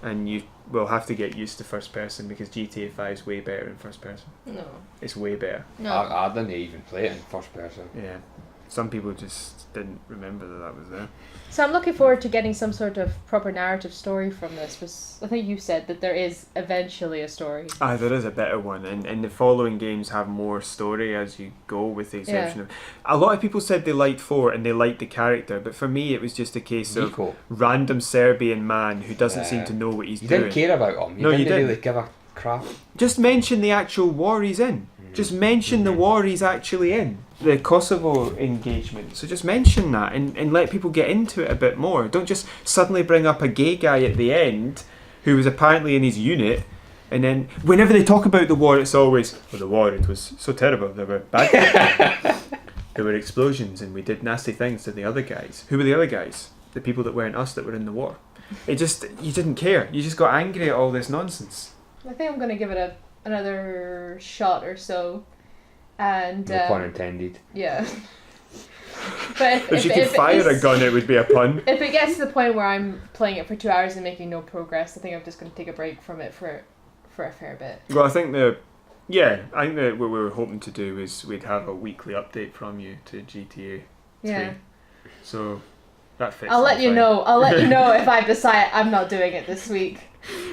And you will have to get used to first person because GTA 5 is way better in first person. No. It's way better. No. I didn't even play it in first person. Yeah. Some people just didn't remember that was there. So I'm looking forward to getting some sort of proper narrative story from this. Because I think you said that there is eventually a story. There is a better one, and the following games have more story as you go, with the exception of... A lot of people said they liked 4 and they liked the character, but for me it was just a case of random Serbian man who doesn't seem to know what he's doing. You didn't care about him. You didn't really give a crap. Just mention the actual war he's in. Just mention the war he's actually in. The Kosovo engagement. So just mention that and let people get into it a bit more. Don't just suddenly bring up a gay guy at the end who was apparently in his unit, and then whenever they talk about the war it's always, the war, it was so terrible, there were bad people. There were explosions and we did nasty things to the other guys. Who were the other guys? The people that weren't us that were in the war. You didn't care. You just got angry at all this nonsense. I think I'm going to give it another shot or so. And no pun intended. Yeah. But if you could fire a gun, it would be a pun. If it gets to the point where I'm playing it for 2 hours and making no progress, I think I'm just going to take a break from it for a fair bit. Well, I think that what we were hoping to do is we'd have a weekly update from you to GTA 3. Yeah. So that fits. I'll let you know. I'll let you know if I decide I'm not doing it this week.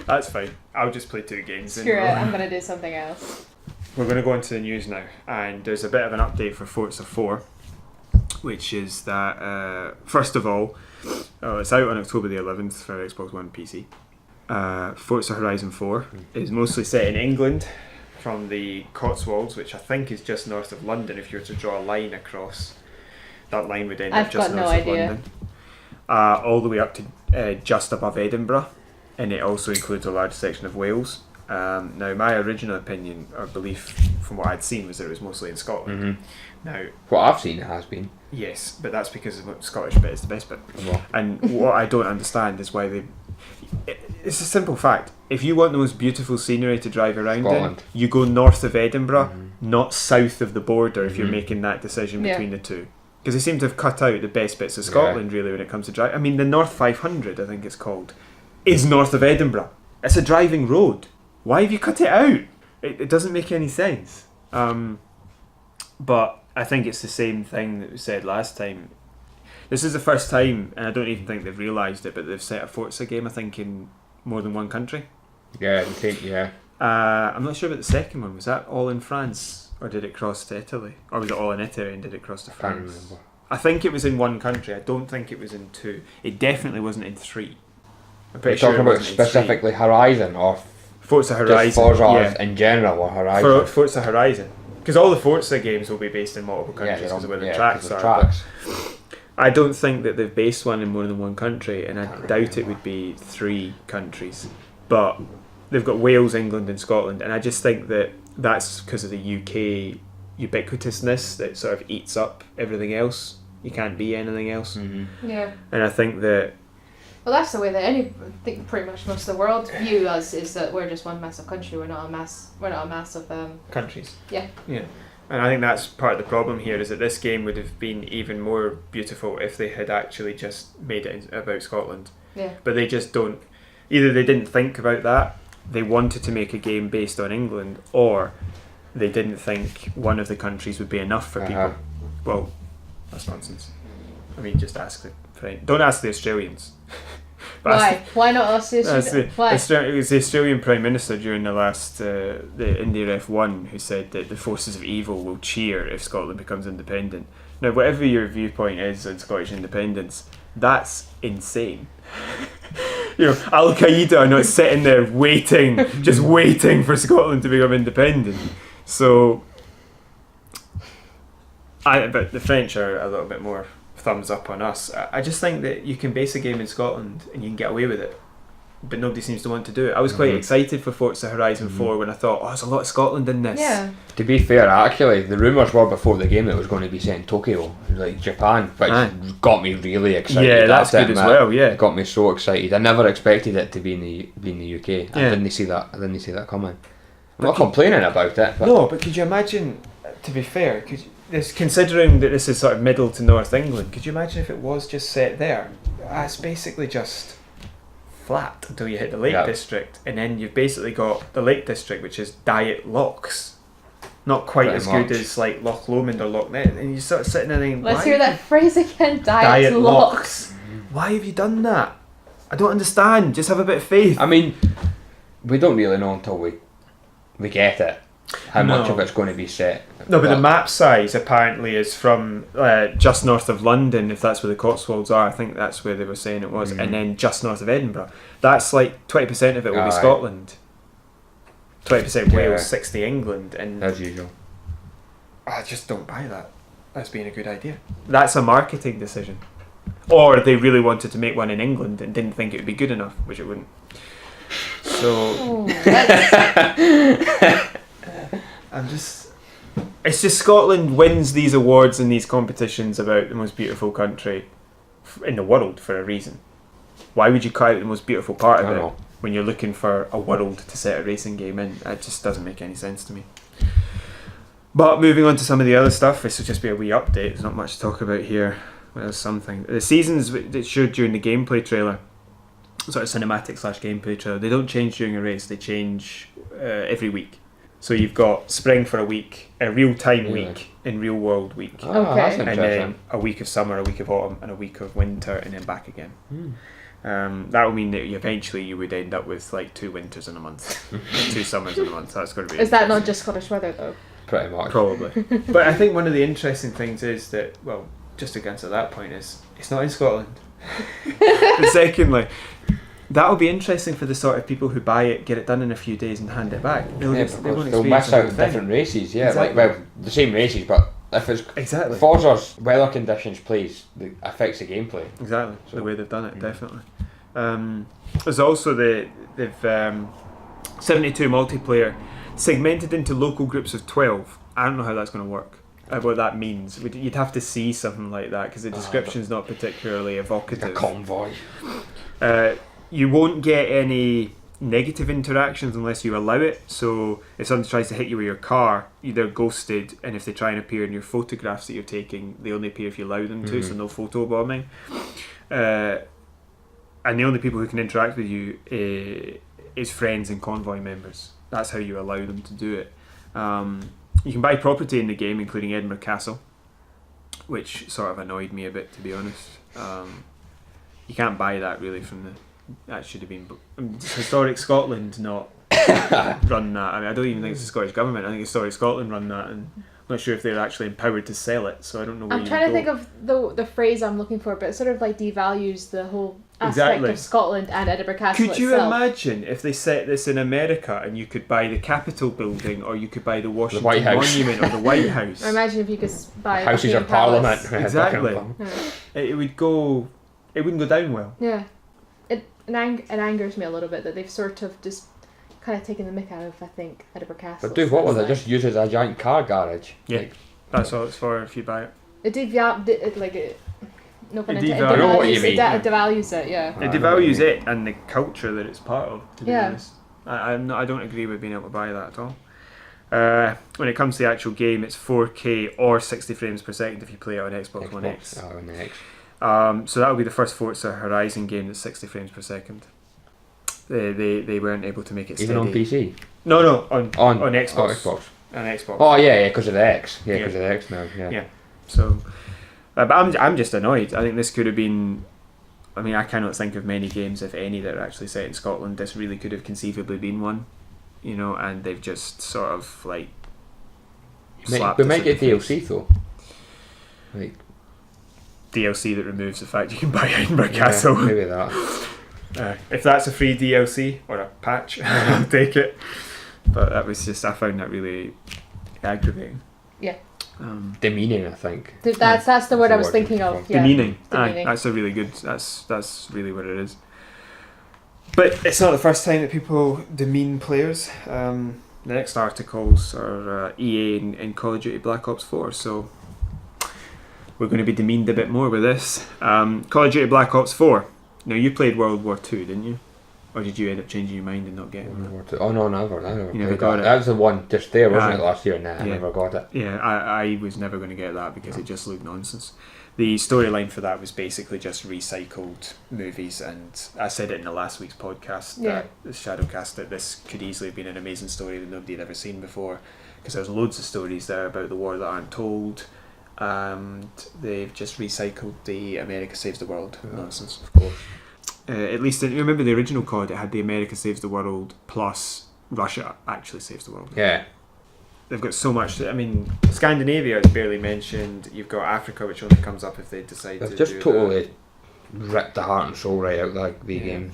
That's fine. I'll just play 2 games. Screw it. I'm going to do something else. We're going to go into the news now, and there's a bit of an update for Forza 4, which is that, first of all, it's out on October the 11th for Xbox One and PC. Forza Horizon 4 is mostly set in England, from the Cotswolds, which I think is just north of London. If you were to draw a line across, that line would end up just north of London. All the way up to just above Edinburgh, and it also includes a large section of Wales. Now, my original opinion or belief from what I'd seen was that it was mostly in Scotland. Mm-hmm. Now, what I've seen, it has been. Yes, but that's because the Scottish bit is the best bit. Well. And what I don't understand is why they... It's a simple fact. If you want the most beautiful scenery to drive around Scotland. in, you go north of Edinburgh, not south of the border if you're Mhm. making that decision between the two. Because they seem to have cut out the best bits of Scotland, really, when it comes to driving. I mean, the North 500, I think it's called, is north of Edinburgh. It's a driving road. Why have you cut it out? It doesn't make any sense. But I think it's the same thing that was said last time. This is the first time, and I don't even think they've realised it, but they've set a Forza game, I think, in more than one country. Yeah, I think, yeah. I'm not sure about the second one. Was that all in France, or did it cross to Italy? Or was it all in Italy and did it cross to I can't France? remember. I think it was in one country. I don't think it was in two. It definitely wasn't in three. I'm pretty You're sure talking it about wasn't in three. specifically Horizon or Forza Horizon. just Forza yeah. in general or Horizon? Forza Horizon. Because all the Forza games will be based in multiple countries they're because of where the yeah, tracks 'cause the are. tracks. But I don't think that they've based one in more than one country, and I doubt it would be 3 countries. But they've got Wales, England and Scotland, and I just think that that's because of the UK ubiquitousness that sort of eats up everything else. You can't be anything else. Mm-hmm. Yeah. And I think that... Well, that's the way that I think pretty much most of the world view us, is that we're just one massive country. We're not a mass of countries. Yeah. Yeah. And I think that's part of the problem here, is that this game would have been even more beautiful if they had actually just made it about Scotland. Yeah. But they just don't. Either they didn't think about that, they wanted to make a game based on England, or they didn't think one of the countries would be enough for people. Well, that's nonsense. I mean, just ask the French. Don't ask the Australians. Why? Why not us? Why? It was the Australian Prime Minister during the last the Indy F1 who said that the forces of evil will cheer if Scotland becomes independent. Now, whatever your viewpoint is on Scottish independence, that's insane. You know, Al Qaeda are not sitting there waiting, just waiting for Scotland to become independent. So, but the French are a little bit more thumbs up on us. I just think that you can base a game in Scotland and you can get away with it, but nobody seems to want to do it. I was quite excited for Forza Horizon 4 when I thought, there's a lot of Scotland in this. Yeah. To be fair, actually, the rumours were before the game that it was going to be set in Tokyo, like Japan, which got me really excited. Yeah, that's good as well. Yeah, it got me so excited. I never expected it to be in the UK. Yeah. I didn't see that coming. I'm not complaining about it. But no, but could you imagine? To be fair, considering that this is sort of middle to north England, could you imagine if it was just set there? It's basically just flat until you hit the Lake District, and then you've basically got the Lake District, which is Diet Lochs. Not quite Pretty as much. good as like Loch Lomond or Loch Ness, and you sort of sitting there thinking, Let's hear that phrase again. Diet Lochs. Why have you done that? I don't understand. Just have a bit of faith. I mean, we don't really know until we get it how much of it's going to be set. No, but the map size apparently is from just north of London, if that's where the Cotswolds are. I think that's where they were saying it was, and then just north of Edinburgh. That's like 20% of it will be Scotland, 20% Wales, 60 England, and as usual. I just don't buy that as being a good idea. That's a marketing decision, or they really wanted to make one in England and didn't think it would be good enough, which it wouldn't. So. It's just Scotland wins these awards and these competitions about the most beautiful country in the world for a reason. Why would you cut out the most beautiful part of it when you're looking for a world to set a racing game in? It just doesn't make any sense to me. But moving on to some of the other stuff, this will just be a wee update. There's not much to talk about here. Well, there's something. The seasons that showed during the gameplay trailer, sort of cinematic / gameplay trailer, they don't change during a race. They change every week. So you've got spring for a week, a real-time week, and real-world week. Oh, that's and interesting. then a week of summer, a week of autumn, and a week of winter, and then back again. That will mean that eventually you would end up with like 2 winters in a month, 2 summers in a month. That's going to be. Is that not just Scottish weather though? Pretty much. Probably. But I think one of the interesting things is that, well, just to answer that point, is it's not in Scotland. And secondly, That'll be interesting for the sort of people who buy it, get it done in a few days, and hand it back. They'll miss out on different races. Yeah, exactly. The same races, but if it's Forza's weather conditions plays, it affects the gameplay. Exactly, the way they've done it, definitely. There's also they've 72 multiplayer segmented into local groups of 12. I don't know how that's going to work. What that means. You'd have to see something like that because the description's not particularly evocative. A convoy. You won't get any negative interactions unless you allow it. So if someone tries to hit you with your car, they're ghosted, and if they try and appear in your photographs that you're taking, they only appear if you allow them to, so no photo bombing. And the only people who can interact with you is friends and convoy members. That's how you allow them to do it. You can buy property in the game, including Edinburgh Castle, which sort of annoyed me a bit, to be honest. You can't buy that really from that should have been Historic Scotland not run that. I mean, I don't even think it's the Scottish Government. I think Historic Scotland run that, and I'm not sure if they're actually empowered to sell it, so I don't know where I'm trying to think of the phrase I'm looking for, but it sort of like devalues the whole aspect of Scotland and Edinburgh Castle Could you imagine if they set this in America and you could buy the Capitol building, or you could buy the Washington Monument or the White House? Or imagine if you could buy Houses of Parliament. Exactly. It wouldn't go down well. Yeah. It angers me a little bit that they've sort of just kind of taken the mick out of, I think, Edinburgh Castle. But do what with it? Just use it as a giant car garage. Yeah, that's all it's for if you buy it. No pun intended. I know what you mean. It devalues it, yeah. It devalues it and the culture that it's part of, to be honest. I don't agree with being able to buy that at all. When it comes to the actual game, it's 4K or 60 frames per second if you play it on Xbox One X. On the X. So that'll be the first Forza Horizon game that's 60 frames per second. They weren't able to make it steady. Even on PC? No, on Xbox. Oh, Xbox. On Xbox. Oh yeah, because of the X. Yeah, because of the X now. Yeah. So, but I'm just annoyed. I think this could have been. I mean, I cannot think of many games, if any, that are actually set in Scotland. This really could have conceivably been one, and they've just sort of like. We might get DLC though. Like. DLC that removes the fact you can buy Edinburgh Castle. Maybe that. If that's a free DLC or a patch, I'll take it. But I found that really aggravating. Yeah. Demeaning, I think. That's the word I was thinking of. Yeah. Demeaning. That's a really good. That's really what it is. But it's not the first time that people demean players. The next articles are EA and Call of Duty Black Ops 4. So. We're going to be demeaned a bit more with this. Call of Duty Black Ops 4. Now, you played World War II, didn't you? Or did you end up changing your mind and not getting it? Oh, no, never. I never you never got it? That was the one just there, wasn't it, last year? Nah, I never got it. Yeah, I was never going to get that because it just looked nonsense. The storyline for that was basically just recycled movies, and I said it in the last week's podcast, the ShadowCast, that this could easily have been an amazing story that nobody had ever seen before, because there's loads of stories there about the war that aren't told. And they've just recycled the America Saves the World nonsense, of course. At least, you remember the original COD, it had the America Saves the World plus Russia actually saves the world. Yeah. They've got so much. I mean, Scandinavia is barely mentioned. You've got Africa, which only comes up if they decide to just do totally ripped the heart and soul right out of the game.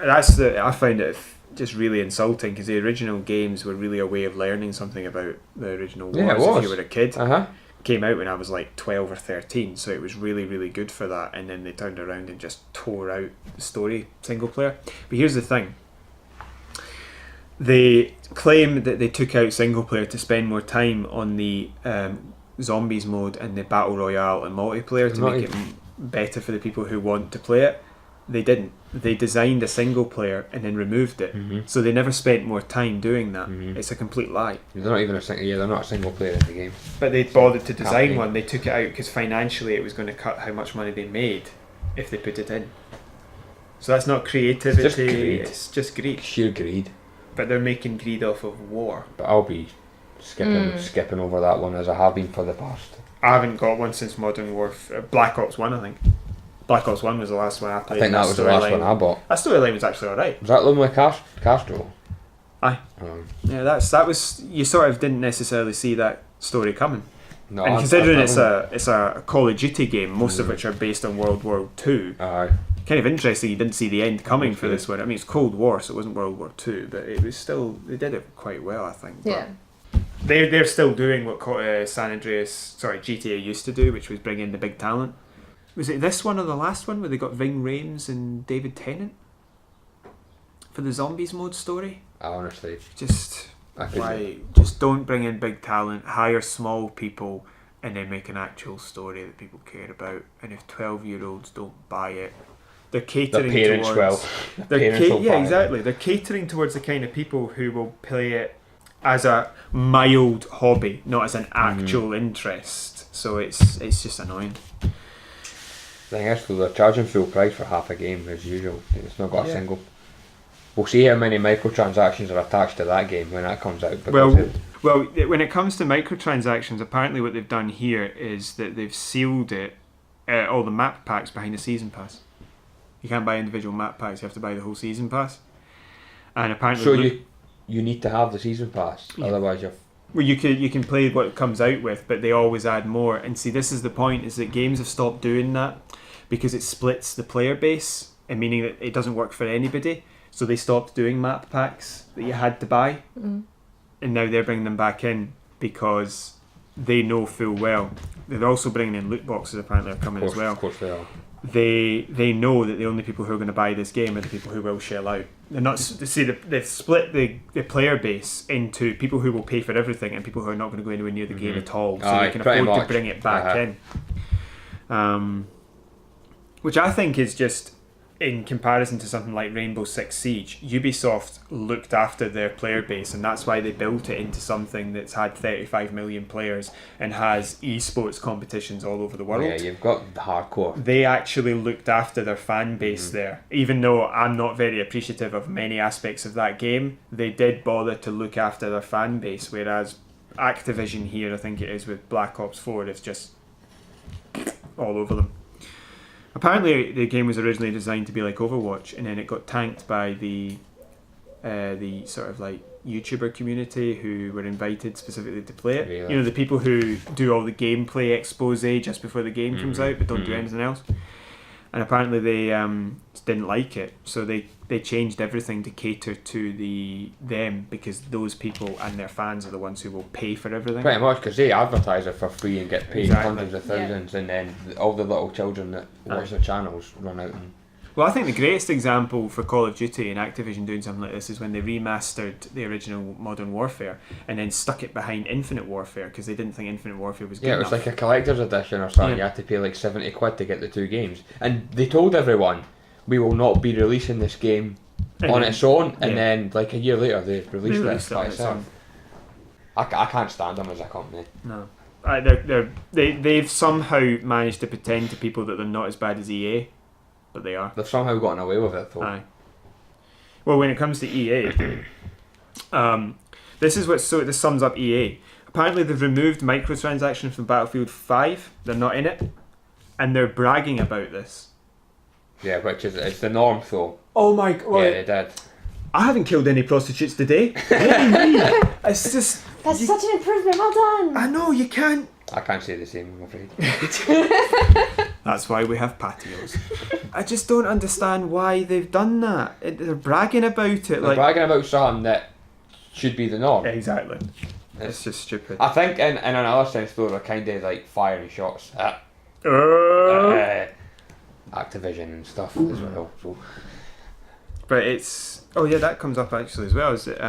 I find it just really insulting, because the original games were really a way of learning something about the original wars. Yeah, it was. If you were a kid. Uh-huh. Came out when I was like 12 or 13, so it was really, really good for that, and then they turned around and just tore out the story single player. But here's the thing. They claim that they took out single player to spend more time on the zombies mode and the battle royale and multiplayer to make it better for the people who want to play it. They didn't. They designed a single player and then removed it. Mm-hmm. So they never spent more time doing that. Mm-hmm. It's a complete lie. They're not even they're not a single player in the game. But they bothered to design one. They took it out because financially it was going to cut how much money they made if they put it in. So that's not creativity. It's just greed. Sheer greed. But they're making greed off of war. But I'll be skipping over that one, as I have been for the past. I haven't got one since Modern Warfare. Black Ops 1, I think. Black Ops 1 was the last one I played. I think that was the last one I bought. That storyline was actually alright. Was that the one with Castro? Aye. Yeah, that was. You sort of didn't necessarily see that story coming. No, and considering it's a Call of Duty game, most of which are based on World War II. Aye. kind of interesting you didn't see the end coming for this one. I mean, it's Cold War, so it wasn't World War II, but it was still, they did it quite well, I think. Yeah. They're still doing what GTA used to do, which was bring in the big talent. Was it this one or the last one where they got Ving Rhames and David Tennant for the Zombies mode story? Honestly, just don't bring in big talent, hire small people, and then make an actual story that people care about. And if 12-year-olds don't buy it, they're catering towards. Exactly. They're catering towards the kind of people who will play it as a mild hobby, not as an actual interest. So it's just annoying. The thing is, they're charging full price for half a game as usual. It's not got a single. We'll see how many microtransactions are attached to that game when that comes out. Well, when it comes to microtransactions, apparently what they've done here is that they've sealed it, all the map packs behind the season pass. You can't buy individual map packs; you have to buy the whole season pass. And apparently, so you need to have the season pass, otherwise you're. Well, you can play what it comes out with, but they always add more. And see, this is the point: is that games have stopped doing that because it splits the player base, and meaning that it doesn't work for anybody. So they stopped doing map packs that you had to buy, and now they're bringing them back in because they know full well. They're also bringing in loot boxes. Apparently, are coming as well. Of course, they are. They know that the only people who are going to buy this game are the people who will shell out. They're not. See, they've split the player base into people who will pay for everything and people who are not going to go anywhere near the game at all. So they can afford to bring it back in. Which I think is just, in comparison to something like Rainbow Six Siege, Ubisoft looked after their player base, and that's why they built it into something that's had 35 million players and has esports competitions all over the world. Yeah, you've got the hardcore. They actually looked after their fan base there. Even though I'm not very appreciative of many aspects of that game, they did bother to look after their fan base, whereas Activision here, I think it is with Black Ops 4, it's just all over them. Apparently, the game was originally designed to be like Overwatch, and then it got tanked by the sort of like YouTuber community who were invited specifically to play it. Really? You know, the people who do all the gameplay expose just before the game comes out, but don't do anything else. And apparently they didn't like it, so they changed everything to cater to them, because those people and their fans are the ones who will pay for everything. Pretty much, because they advertise it for free and get paid hundreds of thousands, and then all the little children that watch their channels run out and... Well, I think the greatest example for Call of Duty and Activision doing something like this is when they remastered the original Modern Warfare and then stuck it behind Infinite Warfare because they didn't think Infinite Warfare was good enough. Yeah, it was like a collector's edition or something. You had to pay like 70 quid to get the two games. And they told everyone, we will not be releasing this game on its own, and then like a year later they released it by itself. I can't stand them as a company. No. They've somehow managed to pretend to people that they're not as bad as EA. But they are. They've somehow gotten away with it, though. Aye. Well, when it comes to EA, this sums up EA. Apparently, they've removed microtransactions from Battlefield 5. They're not in it, and they're bragging about this. Yeah, which is it's the norm, though. Oh my god! Yeah, they did. I haven't killed any prostitutes today. It's just that's such an improvement. Well done. I know you can't. I can't say the same, I'm afraid. That's why we have patios. I just don't understand why they've done that. They're bragging about it. They're bragging about something that should be the norm. Exactly. It's just stupid. I think in another sense, though, they're kind of like firing shots at Activision and stuff as well. So. But it's... Oh yeah, that comes up actually as well. Is that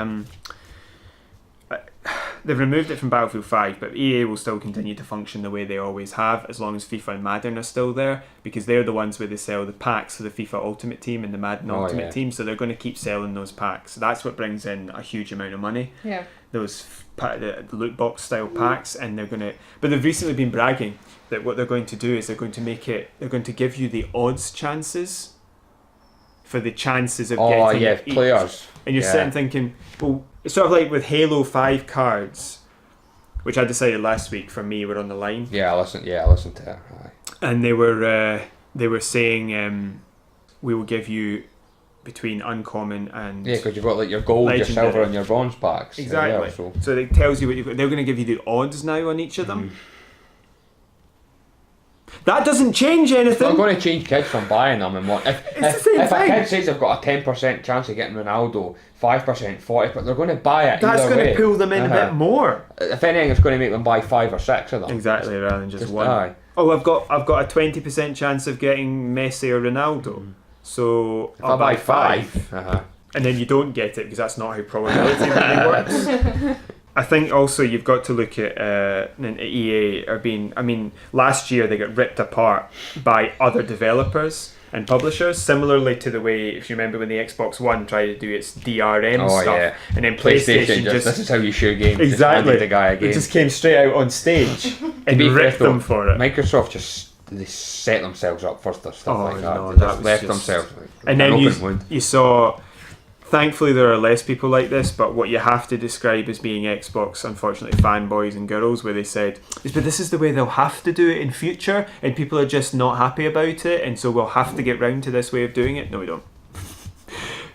they've removed it from Battlefield 5, but EA will still continue to function the way they always have, as long as FIFA and Madden are still there, because they're the ones where they sell the packs for the FIFA Ultimate Team and the Madden Ultimate Team, so they're going to keep selling those packs. That's what brings in a huge amount of money. Yeah. Those the loot box style packs, and they're going to... But they've recently been bragging that what they're going to do is they're going to give you the odds chances for the chances of getting players. And you're sitting thinking, well, it's sort of like with Halo 5 cards, which I decided last week for me were on the line. Yeah, I listened to it. Aye. And they were saying we will give you between uncommon and because you've got like your gold, legendary, your silver, and your bronze packs. Exactly. Well, so it tells you what you've got. They're going to give you the odds now on each of them. That doesn't change It's anything. not going to change kids from buying them and what. It's the same If a thing. kid says they've got a 10% chance of getting Ronaldo, 5%, 40%, they're going to buy it. That's going to pull them in a bit more. If anything, it's going to make them buy 5 or 6 of them. Exactly, rather than just one. Aye. Oh, I've got a 20% chance of getting Messi or Ronaldo. So If I'll I buy buy 5. 5, And then you don't get it because that's not how probability really works. I think also you've got to look at EA are being. I mean, last year they got ripped apart by other developers and publishers, similarly to the way, if you remember when the Xbox One tried to do its DRM stuff, yeah. and then PlayStation just this is how you share games. Just exactly handed the guy a it game. just came straight out on stage and be ripped fair, them for it. Microsoft they set themselves up for stuff like that. No, They that just was left just- themselves. And an then open wound. you saw. Thankfully, there are less people like this, but what you have to describe as being Xbox, unfortunately, fanboys and girls, where they said, but this is the way they'll have to do it in future, and people are just not happy about it, and so we'll have to get round to this way of doing it. No, we don't.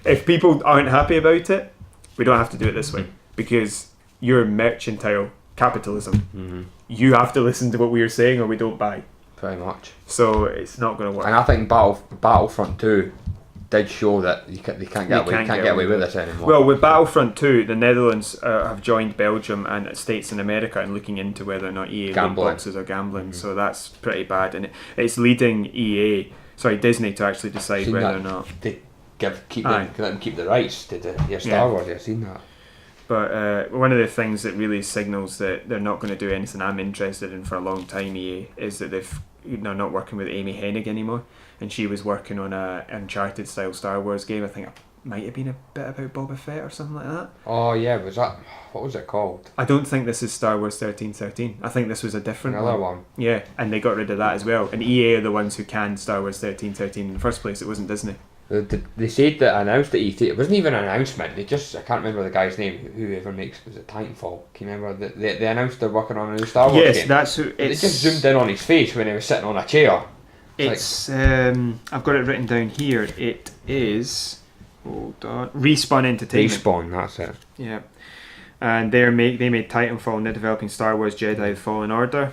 If people aren't happy about it, we don't have to do it this way, because you're mercantile capitalism. Mm-hmm. You have to listen to what we are saying, or we don't buy. Pretty much. So it's not going to work. And I think Battlefront 2 did show that they can't get away with this anymore. Well, with Battlefront 2, the Netherlands have joined Belgium and states in America in looking into whether or not EA loot boxes are gambling. So that's pretty bad, and it's leading Disney to actually decide Seen whether that? or not. They let them keep the rights to the Star Wars. I've seen that. But one of the things that really signals that they're not going to do anything I'm interested in for a long time, EA, is that they're not working with Amy Hennig anymore, and she was working on a Uncharted style Star Wars game. I think it might have been a bit about Boba Fett or something like that. Oh yeah, what was it called? I don't think this is Star Wars 1313. I think this was a different Another one. Yeah, and they got rid of that as well. And EA are the ones who canned Star Wars 1313 in the first place. It wasn't Disney. They said that announced at E3. It wasn't even an announcement. I can't remember the guy's name. Whoever was it Titanfall? Can you remember? They announced they're working on a new Star Wars game. Yes, that's who. They just zoomed in on his face when he was sitting on a chair. I've got it written down here. It is. Hold on. Respawn Entertainment. Respawn, that's it. Yeah, and they made Titanfall, and they're developing Star Wars Jedi: The Fallen Order.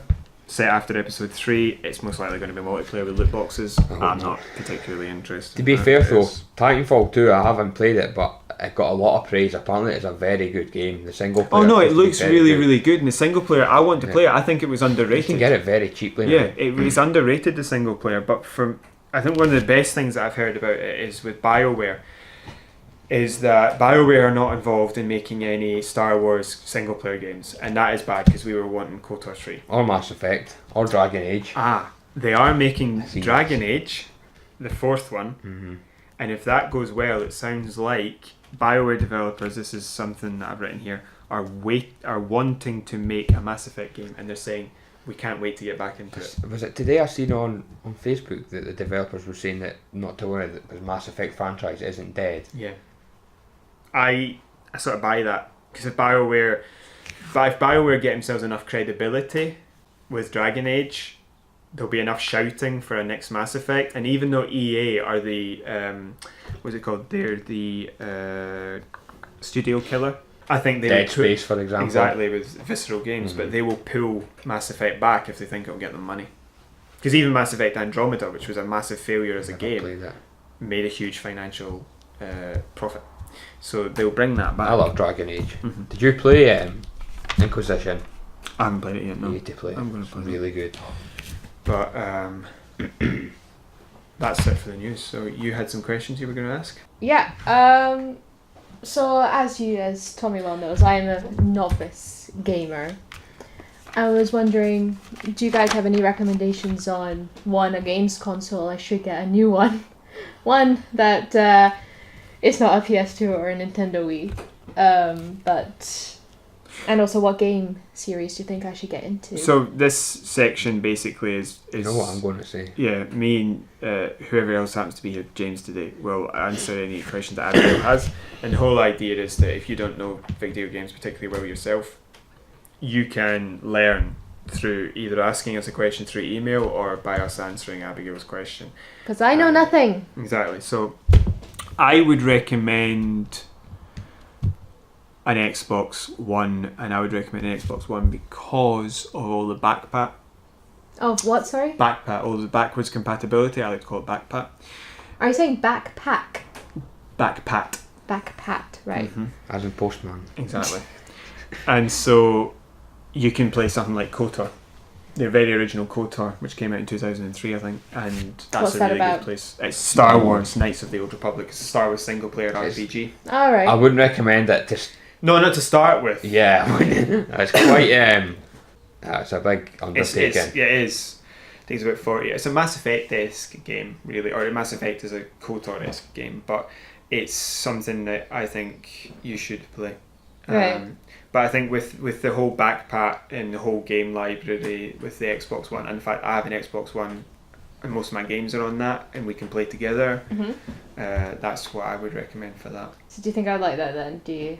Set after episode 3, it's most likely going to be multiplayer with loot boxes. I'm not particularly interested. To be fair though, Titanfall 2, I haven't played it, but it got a lot of praise. Apparently it's a very good game. The single player. Oh no, it looks really good. And the single player, I want to play it. I think it was underrated. You can get it very cheaply. Yeah, it was underrated, the single player. But I think one of the best things that I've heard about it is with BioWare. Is that BioWare are not involved in making any Star Wars single player games, and that is bad because we were wanting KOTOR 3. Or Mass Effect, or Dragon Age. They are making Dragon Age, the 4th one, and if that goes well, it sounds like BioWare developers, this is something that I've written here, are wanting to make a Mass Effect game, and they're saying, we can't wait to get back into it. Was it today I seen on Facebook that the developers were saying that not to worry, that the Mass Effect franchise isn't dead? Yeah. I sort of buy that, because if BioWare get themselves enough credibility with Dragon Age, there'll be enough shouting for a next Mass Effect. And even though EA are the what's it called? They're the studio killer. I think they Dead Space, for example. Exactly, with Visceral Games, but they will pull Mass Effect back if they think it'll get them money. Because even Mass Effect Andromeda, which was a massive failure as a game, made a huge financial profit. So they'll bring that back. I love Dragon Age. Did you play Inquisition? I haven't played it yet, no. You need to play it. I'm going to play it. Really good. But that's it for the news. So you had some questions you were going to ask? Yeah. So as Tommy well knows, I am a novice gamer. I was wondering, do you guys have any recommendations on a games console I should get a new one? One that it's not a PS2 or a Nintendo Wii. And also, what game series do you think I should get into? So this section basically is You know what I'm going to say? Yeah, me and whoever else happens to be here, James, today, will answer any questions that Abigail has. And the whole idea is that if you don't know video games particularly well yourself, you can learn through either asking us a question through email or by us answering Abigail's question. Because I know nothing. Exactly. So I would recommend an Xbox One, and I would recommend an Xbox One because of all the backpat Oh, what? Sorry. Backpat. All the backwards compatibility. I like to call it backpat. Are you saying backpack? Backpat. Backpat, right. Mm-hmm. As in postman. Exactly. And so you can play something like KOTOR, the very original KOTOR, which came out in 2003, I think, and that's What's a that really about? good place. It's Star Wars Knights of the Old Republic. It's a Star Wars single player RPG. All right. I wouldn't recommend it to... No, not to start with. Yeah, it's quite... it's a big undertaking. It is. It takes about 40. It's a Mass Effect-esque game, really, or Mass Effect is a KOTOR-esque game, but it's something that I think you should play. Right. But I think with the whole backpat and the whole game library with the Xbox One, in fact I have an Xbox One and most of my games are on that and we can play together, that's what I would recommend for that. So do you think I'd like that then? Do you?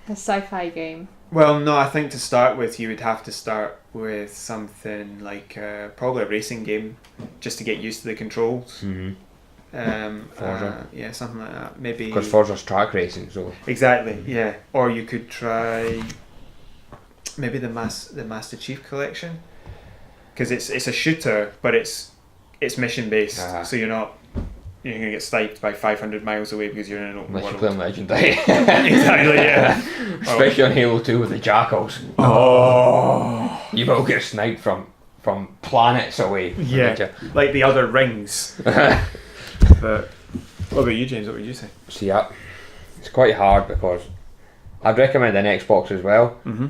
A sci-fi game? Well, no, I think to start with you would have to start with something like probably a racing game just to get used to the controls. Mm-hmm. Forza. Yeah, something like that. Maybe Because Forza's track racing, so... Exactly, yeah. Or you could try maybe the Master Chief Collection, because it's a shooter, but it's mission based, so you're gonna get sniped by 500 miles away because you're in an open Unless world. you play on Legendary. Exactly, yeah. Especially on Halo 2 with the jackals. Oh. You will get sniped from planets away. Yeah, like the other rings. But what about you, James? What would you say? See, it's quite hard because I'd recommend an Xbox as well. Mm-hmm.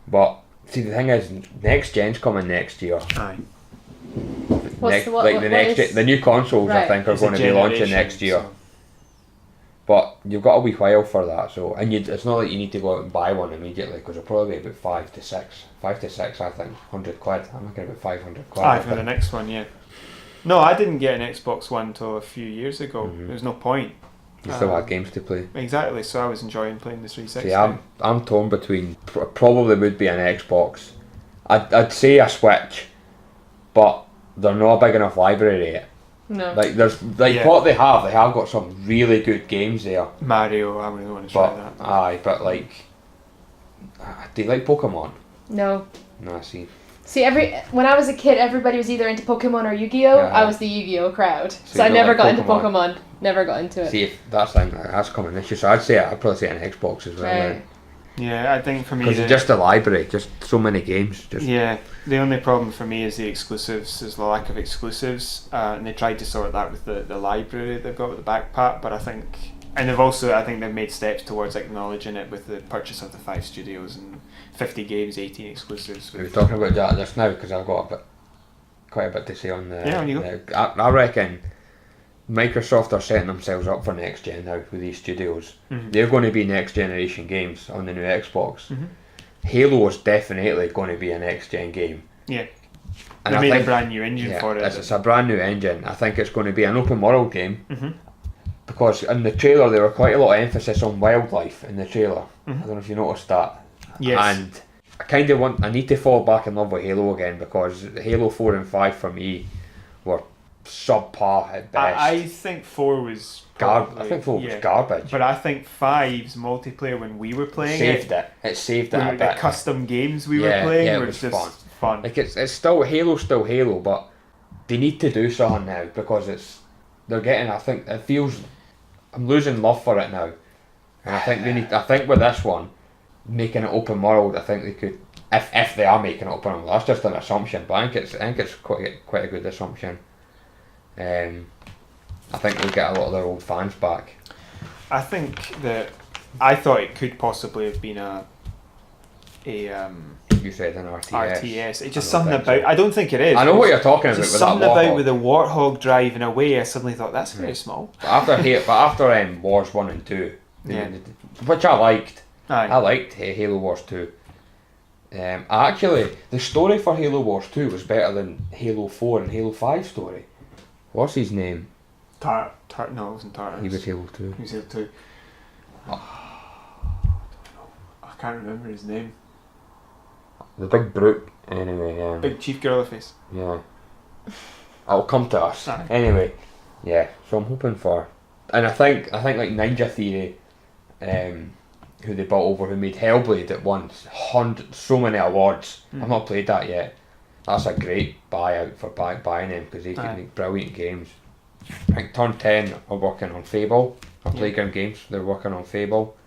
But see, the thing is, next gen's coming next year. Aye. The new consoles, right, I think, are going to be launching next year. So. But you've got a wee while for that, so it's not like you need to go out and buy one immediately because it'll probably be about 5 to 6, I think, 100 quid. I'm looking at about 500 quid. Aye, for the next one, yeah. No, I didn't get an Xbox One until a few years ago. Mm-hmm. There's no point. You still had games to play. Exactly, so I was enjoying playing the 360. See, I'm torn between, probably would be an Xbox. I'd say a Switch, but they're not a big enough library yet. No. Like there's what they have got some really good games there. Mario, I really want to try that. Aye, but like, do you like Pokemon? No. No, I see. See, when I was a kid, everybody was either into Pokemon or Yu-Gi-Oh. Yeah. I was the Yu-Gi-Oh crowd, so I you never don't got like into Pokemon. Never got into it. See, if that's coming this year, so I'd probably say an Xbox as well. Right. Yeah, I think for me... Because it's just a library, just so many games. Yeah, the only problem for me is the exclusives, is the lack of exclusives, and they tried to sort that with the library they've got with the backpack, but I think... And they've made steps towards acknowledging it with the purchase of the 5 studios and 50 games, 18 exclusives. We're talking about that just now because I've got quite a bit to say on the... Yeah, on you go. I reckon Microsoft are setting themselves up for next gen now with these studios. Mm-hmm. They're going to be next generation games on the new Xbox. Mm-hmm. Halo is definitely going to be a next gen game. Yeah. And they I made think, a brand new engine for it. It's a brand new engine. I think it's going to be an open world game. Mm-hmm. Because in the trailer there were quite a lot of emphasis on wildlife in the trailer. Mm-hmm. I don't know if you noticed that. Yes. And I need to fall back in love with Halo again because Halo 4 and 5 for me were subpar at best. I think 4 was I think 4 was garbage. But I think 5's multiplayer when we were playing It saved it a the bit. custom games we were playing were just fun. Like it's still Halo, but they need to do something now because they're getting. I think it feels. I'm losing love for it now, and I think with this one, making it open world, I think they could. If they are making it open world, that's just an assumption, but I think it's quite a good assumption. I think they'll get a lot of their old fans back. I think that I thought it could possibly have been a you said an RTS. It's just something about. I don't think it is. I know what you're talking about. Just with something that about with the Warthog driving away. I suddenly thought that's very small. But after Wars 1 and 2, which I liked. Aye. I liked Halo Wars 2. Actually, the story for Halo Wars 2 was better than Halo 4 and Halo 5 story. What's his name? No, it wasn't Tartarus. He was Halo 2. He was Halo 2. I can't remember his name. The big brute. Anyway, Big Chief Gorilla Face. Yeah. It'll come to us. Aye. Anyway, yeah. So I'm hoping for, and I think like Ninja Theory, who they brought over, who made Hellblade, that won so many awards. I've not played that yet, that's a great buyout for buying them, because they can make brilliant games. I think Turn 10 are working on Fable, or Playground Games. They're working on Fable,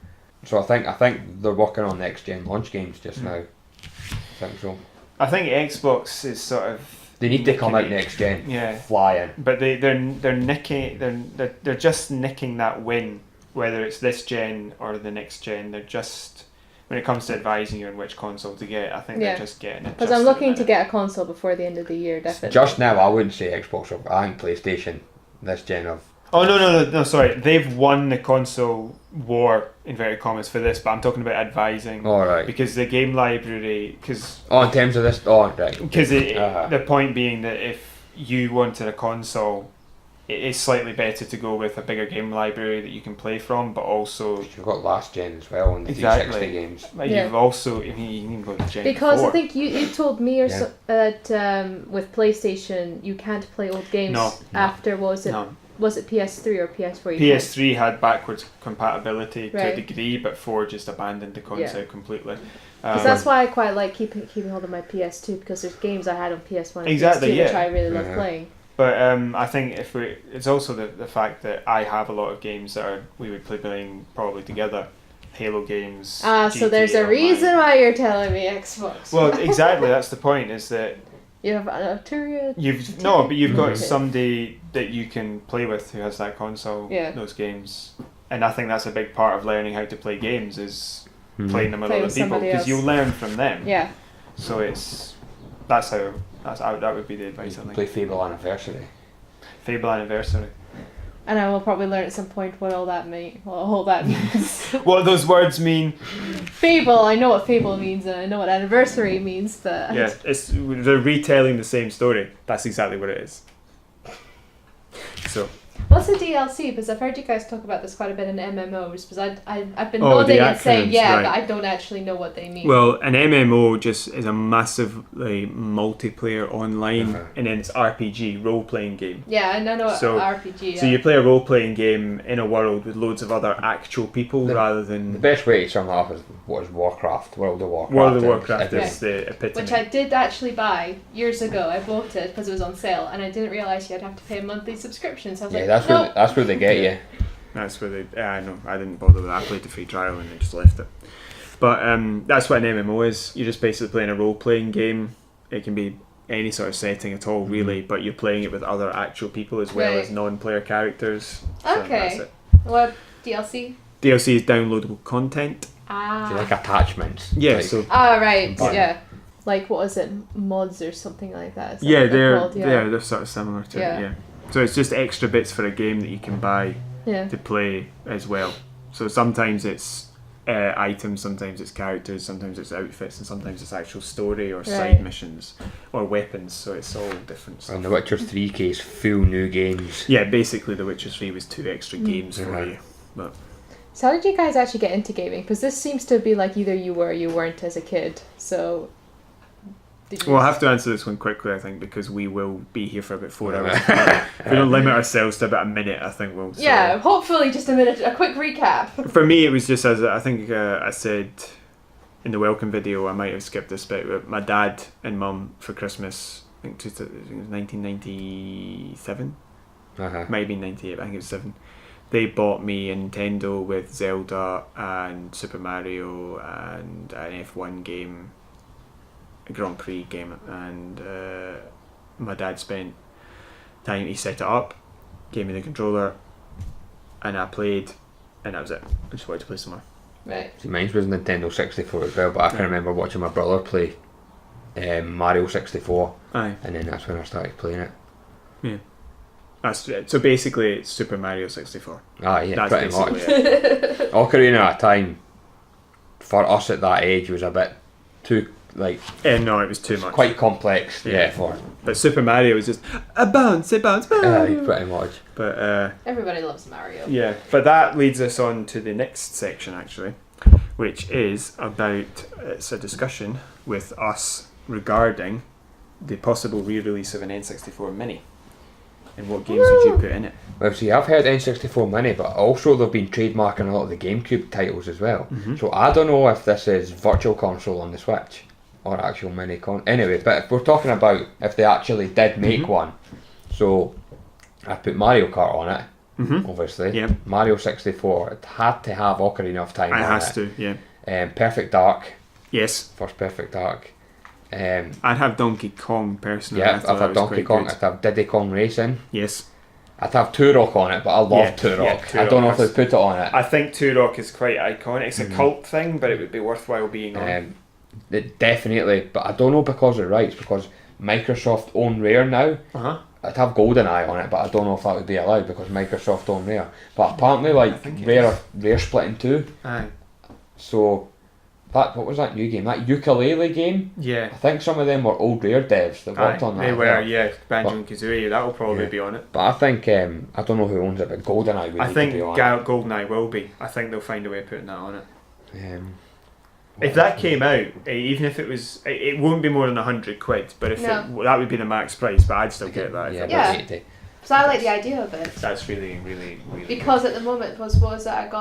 so I think they're working on next gen launch games just now. I think so. I think Xbox is sort of. They need to come out next gen. Yeah. Flying. But they're just nicking that win, whether it's this gen or the next gen. They're just, when it comes to advising you on which console to get, I think they're just getting it. Because I'm looking to get a console before the end of the year, definitely. Just now, I wouldn't say Xbox. I think PlayStation this gen of. Oh no! Sorry, they've won the console war inverted commas for this, but I'm talking about advising. All right. Because the game library, in terms of this, right. Because the point being that if you wanted a console, it is slightly better to go with a bigger game library that you can play from, but also you've got last gen as well and the 360 games. But you've also, you can even go to gen. Because 4. I think you told me that with PlayStation you can't play old games after Was it PS3 or PS4? PS3 had backwards compatibility to a degree, but 4 just abandoned the concept completely. Because that's why I quite like keeping hold of my PS2, because there's games I had on PS1 and PS2 which I really love playing. But I think it's also the fact that I have a lot of games that we would play playing probably together. Halo games. So there's a reason why you're telling me Xbox. Well, exactly. That's the point. Is that you have an Arturia. But you've got somebody that you can play with who has that console. Those games, and I think that's a big part of learning how to play games is playing them with other people, because you'll learn from them. Yeah. So that would be the advice. I think. Play Fable Anniversary. Fable Anniversary. And I will probably learn at some point what all that means. What those words mean. Fable, I know what Fable means, and I know what anniversary means, but they're retelling the same story. That's exactly what it is. So. What's the DLC? Because I've heard you guys talk about this quite a bit in MMOs. Because I've been nodding and saying but I don't actually know what they mean. Well, an MMO just is a massively multiplayer online, and then it's RPG, role-playing game. Yeah, and I know RPG. So you play a role-playing game in a world with loads of other actual people rather than. The best way to sum that up is Warcraft. World of Warcraft. World of Warcraft is the epitome. Which I did actually buy years ago. I bought it because it was on sale, and I didn't realise you'd have to pay a monthly subscription. So I was like, that's where they get you. That's where they. I know. I didn't bother with that. I played the free trial and I just left it. But that's what an MMO is. You're just basically playing a role-playing game. It can be any sort of setting at all, really. But you're playing it with other actual people as well as non-player characters. Okay. So that's it. What DLC? DLC is downloadable content. So like attachments. Yeah. Yeah. Like what is it? Mods or something like that. They're sort of similar to it. Yeah. So it's just extra bits for a game that you can buy to play as well. So sometimes it's items, sometimes it's characters, sometimes it's outfits, and sometimes it's actual story or side missions or weapons. So it's all different stuff. And The Witcher 3 case, full new games. Yeah, basically The Witcher 3 was 2 extra games for you. But so how did you guys actually get into gaming? Because this seems to be like either you were or you weren't as a kid. So. Well, I have to answer this one quickly, I think, because we will be here for about 4 hours. If we don't limit ourselves to about a minute, I think we'll. Yeah, hopefully just a minute, a quick recap. For me, it was just as I think I said in the welcome video, I might have skipped this bit, but my dad and mum for Christmas, I think it was 1997, might have been 98, but I think it was 7. They bought me a Nintendo with Zelda and Super Mario and an F1 game. A Grand Prix game, and my dad spent time, he set it up, gave me the controller, and I played, and that was it. I just wanted to play some more. Right. See, mine was Nintendo 64 as well, but I can remember watching my brother play Mario 64, and then that's when I started playing it. Yeah. So basically it's Super Mario 64. That's pretty much. Ocarina of Time, for us at that age, was a bit too no, it was too much. Quite complex, for. But Super Mario was just a bounce. Pretty much. But everybody loves Mario. Yeah, but that leads us on to the next section actually, which is about it's a discussion with us regarding the possible re-release of an N64 Mini. And what games would you put in it? Well, see, I've heard N64 Mini, but also they've been trademarking a lot of the GameCube titles as well. So I don't know if this is Virtual Console on the Switch. or actual mini con. Anyway, but if we're talking about if they actually did make one, so I put Mario Kart on it. Obviously, Mario 64. It had to have Ocarina of Time. It has to, yeah. Perfect Dark. Yes. First Perfect Dark. I'd have Donkey Kong personally. Yeah, I'd have Donkey Kong. Good. I'd have Diddy Kong Racing. Yes. I'd have Turok on it, but I love Turok. I don't know if they'd put it on it. I think Turok is quite iconic. It's a cult thing, but it would be worthwhile being on. Definitely, but I don't know because of rights, because Microsoft own Rare now. I'd have GoldenEye on it, but I don't know if that would be allowed because Microsoft own Rare. But apparently, Rare split in two. Aye. So, what was that new game? That ukulele game? Yeah. I think some of them were old Rare devs that worked on that. They were, yeah. Banjo and Kazooie, that will probably be on it. But I think, I don't know who owns it, but GoldenEye would need to be on it. I think GoldenEye will be. I think they'll find a way of putting that on it. If that came out, even if it was, it won't be more than £100, but if that would be the max price, but I'd still get that. Yeah. So I like the idea of it. That's really, really, really because good. At the moment, what was that?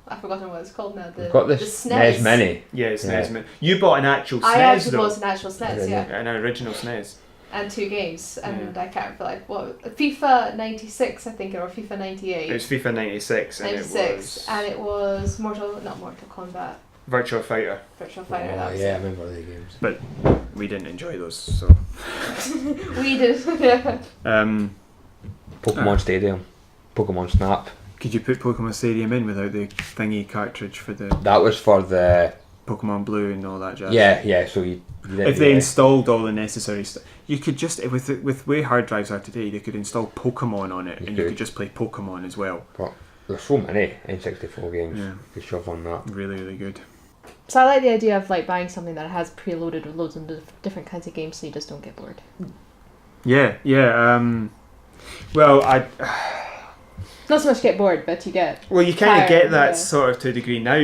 I've forgotten what it's called now. Got the SNES Mini. Yeah, SNES Mini. You bought an actual SNES, I actually bought an actual SNES, an original SNES. And 2 games, and I can't remember, like, what, FIFA 96, I think, or FIFA 98. It was FIFA 96, and it was not Mortal Kombat. Virtua Fighter. I remember the games. But we didn't enjoy those, so. We did, yeah. Pokemon Stadium. Pokemon Snap. Could you put Pokemon Stadium in without the thingy cartridge for the... That was for the... Pokemon Blue and all that jazz. Yeah, so you if they installed all the necessary stuff, you could just, with the way hard drives are today, they could install Pokemon on it, you could just play Pokemon as well. But there's so many N64 games you could shove on that. Really, really good. So I like the idea of like buying something that has preloaded with loads of different kinds of games, so you just don't get bored. Yeah. Well, not so much get bored, but you get. Well, you kind of get that sort of to a degree now.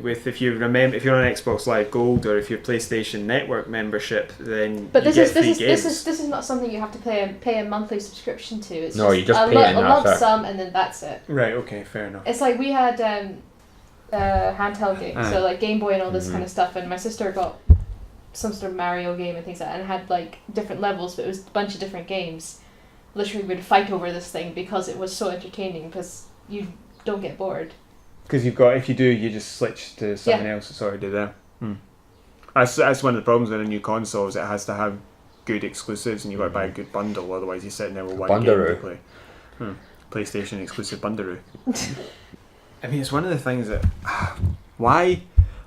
With if you're on Xbox Live Gold or if you're PlayStation Network membership, then this is not something you have to pay a monthly subscription to. It's you just pay a lump sum and then that's it. Right. Okay. Fair enough. It's like we had handheld games, so like Game Boy and all this kind of stuff, and my sister got some sort of Mario game and things like that, and it had like different levels, but it was a bunch of different games. Literally would fight over this thing because it was so entertaining, because you don't get bored. Because if you do, you just switch to something else that's already there. That's one of the problems with a new console, is it has to have good exclusives and you've got to buy a good bundle, otherwise you're sitting there with one game to play. PlayStation exclusive Bundaroo. I mean, it's one of the things that... why?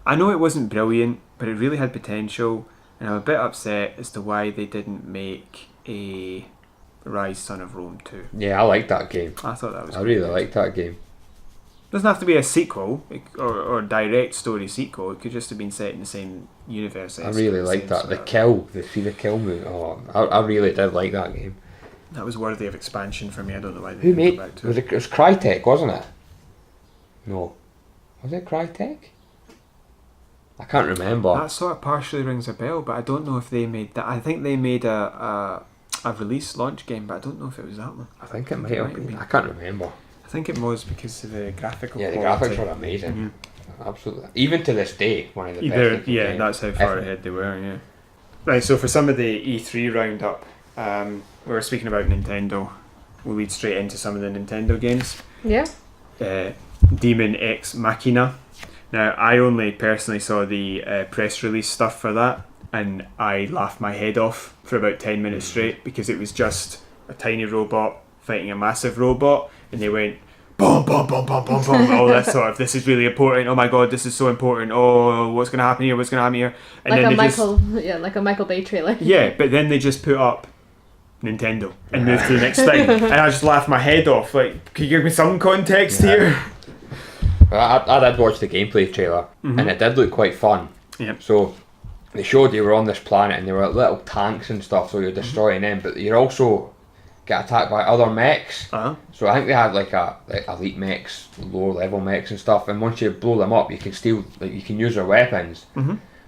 I know it wasn't brilliant, but it really had potential, and I'm a bit upset as to why they didn't make a... Rise Son of Rome 2. Yeah, I like that game. I thought that was I really liked that game. Doesn't have to be a sequel or direct story sequel. It could just have been set in the same universe. I really liked that. The kill move. Oh, I really did like that game. That was worthy of expansion for me. I don't know why they Who didn't made go back to it. It was Crytek, wasn't it? No. Was it Crytek? I can't remember. That sort of partially rings a bell, but I don't know if they made that. I think they made a release launch game, but I don't know if it was that one. I think it might have been. I can't remember. I think it was because of the graphical quality. The graphics were amazing. Absolutely. Even to this day, one of the best games. That's how far ahead they were, yeah. Right, so for some of the E3 roundup, we were speaking about Nintendo. We'll lead straight into some of the Nintendo games. Yeah. Demon X Machina. Now, I only personally saw the press release stuff for that, and I laughed my head off for about 10 minutes straight, because it was just a tiny robot fighting a massive robot, and they went boom, boom, boom, boom, boom, boom, all that sort of, this is really important, oh my god, this is so important, oh, what's going to happen here, and like like a Michael Bay trailer. Yeah, but then they just put up Nintendo and moved to the next thing, and I just laughed my head off, like, can you give me some context here? I did watch the gameplay trailer, and it did look quite fun. Yep. So they showed you were on this planet and there were little tanks and stuff, so you're destroying them, but you're also get attacked by other mechs. So I think they had like elite mechs, lower level mechs and stuff, and once you blow them up you can you can use their weapons.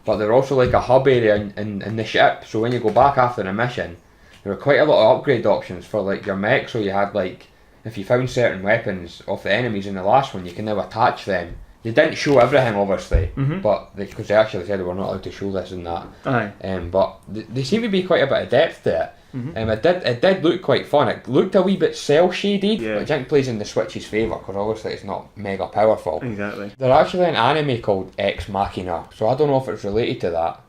But they're also like a hub area in the ship, so when you go back after the mission, there were quite a lot of upgrade options for like your mech. So you had like, if you found certain weapons of the enemies in the last one, you can now attach them They didn't show everything, obviously, Mhm. but because they actually said they were not allowed to show this and that. Aye. But they seem to be quite a bit of depth to it. Mhm. It did look quite fun. It looked a wee bit cell shaded, Yeah. which I think plays in the Switch's favour because obviously it's not mega powerful. Exactly. There's actually an anime called Ex Machina, so I don't know if it's related to that.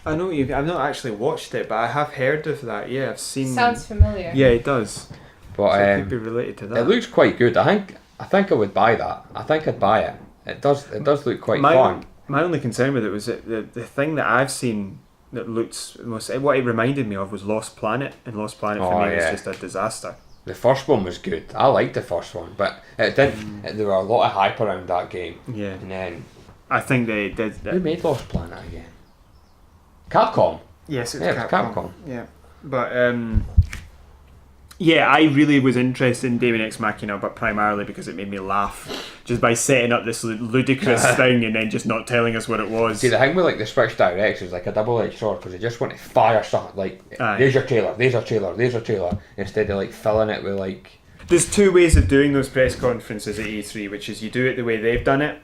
I know I've not actually watched it, but I have heard of that. Yeah, I've seen. Sounds familiar. Yeah, it does. But So it could be related to that. it looks quite good. I think I would buy that. I think I'd buy it. It does look quite fun. My only concern with it was that the thing that I've seen that looked most, what it reminded me of was Lost Planet, and Lost Planet for me was just a disaster. The first one was good. I liked the first one, but it didn't. There were a lot of hype around that game. Yeah, And then I think they did. who made Lost Planet again? Capcom. Yes, it's Yeah, it was Capcom. Yeah, but yeah, I really was interested in Daemon X Machina, but primarily because it made me laugh just by setting up this ludicrous thing and then just not telling us what it was. See, the thing with like the Switch Directs is like a double-edged sword because they just want to fire stuff like Aye. there's your trailer, there's your trailer, there's your trailer, instead of like filling it with like. There's two ways of doing those press conferences at E3, which is you do it the way they've done it,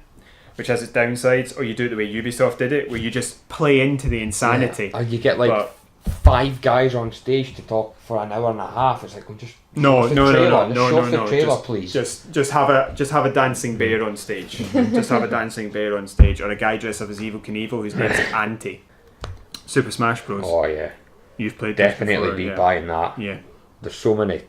which has its downsides, or you do it the way Ubisoft did it, where you just play into the insanity. Or you get like But- 5 guys on stage to talk for an hour and a half. It's like, well, just No, show us the no, trailer. no, Just no, show no, us the no. trailer, please. Just have a dancing bear on stage. Just have a dancing bear on stage, or a guy dressed up as Evil Knievel whose name's Anti. Super Smash Bros. Oh yeah, You've played this definitely before, be yeah. buying that. Yeah, There's so many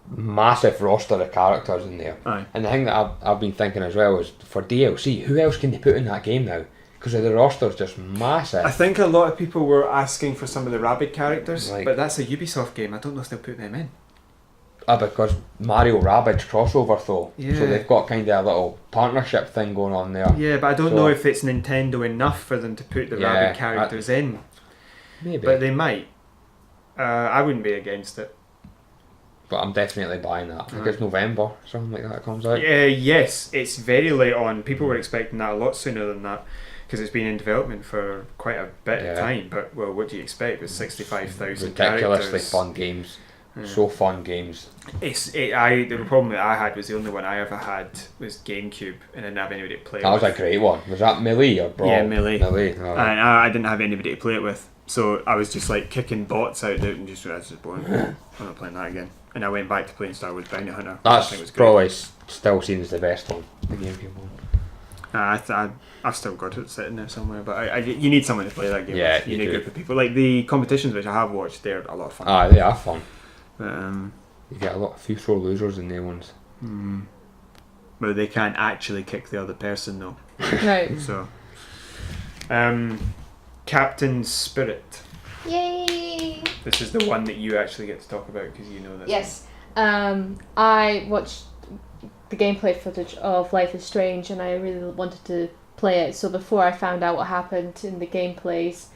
massive roster of characters in there. aye. And the thing that I've been thinking as well is for DLC, who else can they put in that game now? Because the roster's just massive. I think a lot of people were asking for some of the Rabbids characters, Like- but that's a Ubisoft game. I don't know if they'll put them in. Because Mario Rabbids crossover though, Yeah. so they've got kind of a little partnership thing going on there. Yeah, but I don't So- know if it's Nintendo enough for them to put the Yeah, Rabbids characters in. Maybe, But they might. I wouldn't be against it. but I'm definitely buying that. I think Right. it's November, something like that comes out. Yes, it's very late on. People were expecting that a lot sooner than that because it's been in development for quite a bit of Yeah. time. But well, what do you expect with 65,000 Ridiculously characters? fun games. Yeah. So fun games. The problem that I had was the only one I ever had was GameCube, and I didn't have anybody to play That was with. a great one. Was that Melee or Brawl? Yeah, Melee. Melee. Oh. And I didn't have anybody to play it with, so I was just like kicking bots out there and just realised it's boring. I'm not playing that again. And I went back to playing Star Wars Bounty Hunter. I think it was That's great. probably still seen as the best one. The GameCube one. I've still got it sitting there somewhere, but you need someone to play that game Yeah, with. You you need a do. group of people. Like the competitions which I have watched, they're a lot of fun. Ah, they are fun. But, You get a few sore losers in their ones. but they can't actually kick the other person though. Right. So, Captain Spirit. Yay! This is the one that you actually get to talk about because you know this. Yes. I watched the gameplay footage of Life is Strange and I really wanted to play it. So before I found out what happened in the gameplays,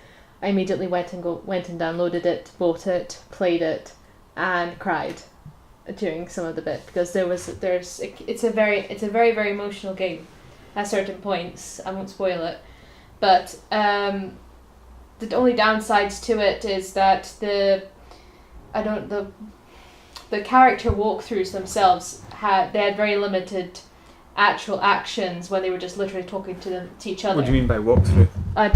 I immediately went and downloaded it, bought it, played it, and cried during some of the bit because it's a very very emotional game at certain points. I won't spoil it, but the only downsides to it is that the character walkthroughs themselves had very limited actual actions when they were just literally talking to each other. What do you mean by walkthrough? I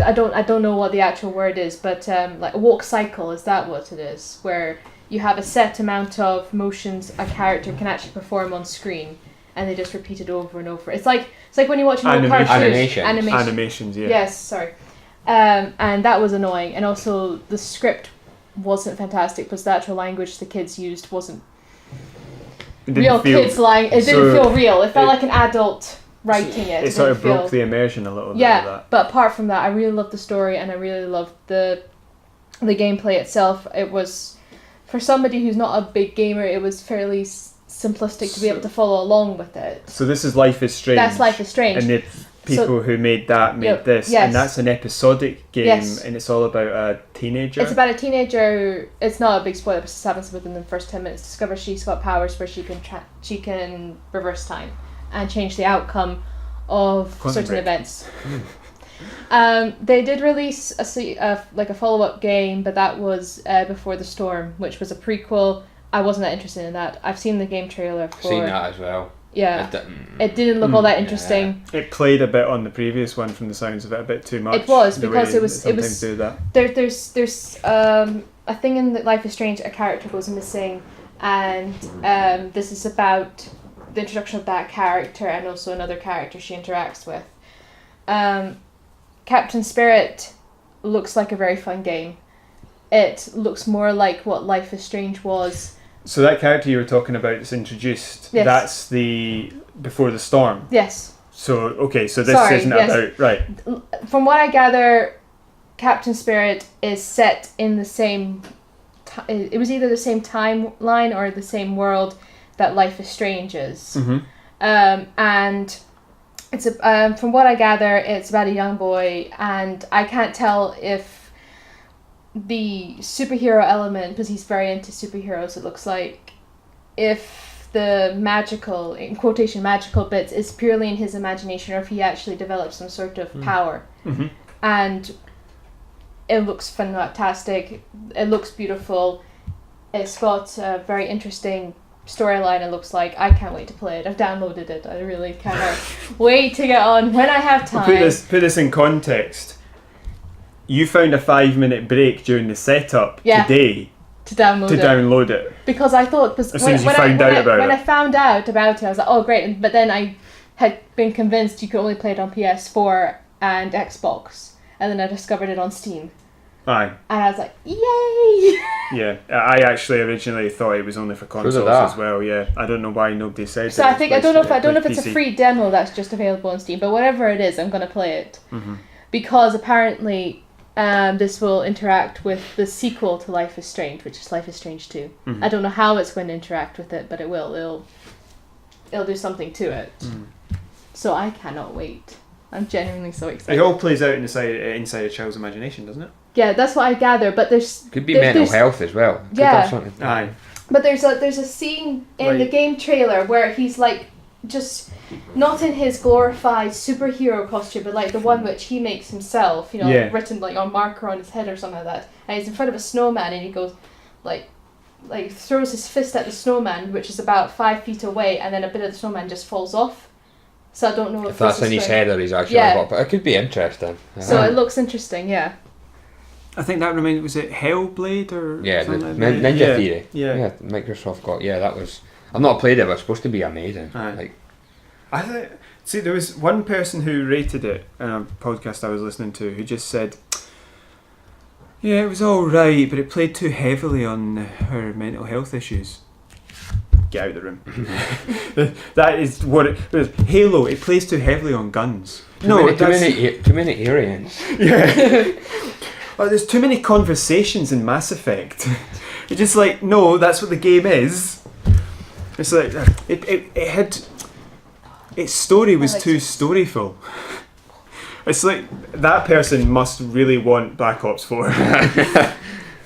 don't know what the actual word is, but like a walk cycle, is that what it is? Where you have a set amount of motions a character can actually perform on screen, and they just repeat it over and over. It's like when you watch an old cartoon. Animations, yeah. Yes, sorry. And that was annoying, and also the script wasn't fantastic because the actual language the kids used wasn't real kids lying. It didn't feel real. It felt like an adult writing it. It sort of broke the immersion a little bit. Yeah, of that. but apart from that, I really loved the story and I really loved the gameplay itself. It was, for somebody who's not a big gamer, it was fairly simplistic to be able to follow along with it. So this is Life is Strange. That's Life is Strange. And the people who made that made this, yes. and that's an episodic game, Yes. and it's all about a teenager. It's about a teenager. It's not a big spoiler, but it happens within the first 10 minutes. Discovers she's got powers where she can reverse time and change the outcome of Quantum certain break. events. They did release a follow-up game, but that was Before the Storm, which was a prequel. I wasn't that interested in that. I've seen the game trailer for. Seen that as well. Yeah. It didn't look all that interesting. Yeah. It played a bit on the previous one from the sounds of it, a bit too much. It was, because it was do that. There's a thing in Life is Strange, a character goes missing, and this is about the introduction of that character and also another character she interacts with. Captain Spirit looks like a very fun game. It looks more like what Life is Strange was. So that character you were talking about that's introduced, yes. That's the Before the Storm? Yes. So, okay, so this isn't about... Right. From what I gather, Captain Spirit is set in the same... it was either the same timeline or the same world that Life is Strange is. Mm-hmm. And it's from what I gather, it's about a young boy, and I can't tell if the superhero element, because he's very into superheroes, it looks like, if the magical, in quotation, magical bits is purely in his imagination, or if he actually develops some sort of power. Mm-hmm. And it looks fantastic. It looks beautiful. It's got a very interesting storyline, it looks like. I can't wait to play it. I've downloaded it. I really cannot wait to get on when I have time. Put this in context. You found a 5-minute break during the setup today to download it. Because I thought... As soon as you found out about it. When I found out about it, I was like, oh great. But then I had been convinced you could only play it on PS4 and Xbox. And then I discovered it on Steam. Aye. And I was like, yay! Yeah, I actually originally thought it was only for consoles as well. Yeah, I don't know why nobody said. So I don't know if it's a free demo that's just available on Steam, but whatever it is, I'm gonna play it because apparently this will interact with the sequel to Life is Strange, which is Life is Strange 2. I don't know how it's going to interact with it, but it will. It'll do something to it. So I cannot wait. I'm genuinely so excited. It all plays out inside a child's imagination, doesn't it? Yeah, that's what I gather. But could be mental health as well. Aye. But there's a scene in the game trailer where he's like just not in his glorified superhero costume, but like the one which he makes himself. Written like on marker on his head or something like that. And he's in front of a snowman, and he goes like throws his fist at the snowman, which is about 5 feet away, and then a bit of the snowman just falls off. So I don't know if that's in his head or he's actually but it could be interesting. So it looks interesting, yeah. I think that was it Hellblade or something like Ninja Theory. Yeah, Microsoft got that was. I've not played it, but it's supposed to be amazing. I think. See, there was one person who rated it in a podcast I was listening to who just said, "Yeah, it was all right, but it played too heavily on her mental health issues." Get out of the room. That is what it was. Halo, it plays too heavily on guns. Too many aliens. Yeah. Oh, there's too many conversations in Mass Effect. It's just like, no, that's what the game is. It's like it had its story was too storyful. It's like that person must really want Black Ops 4.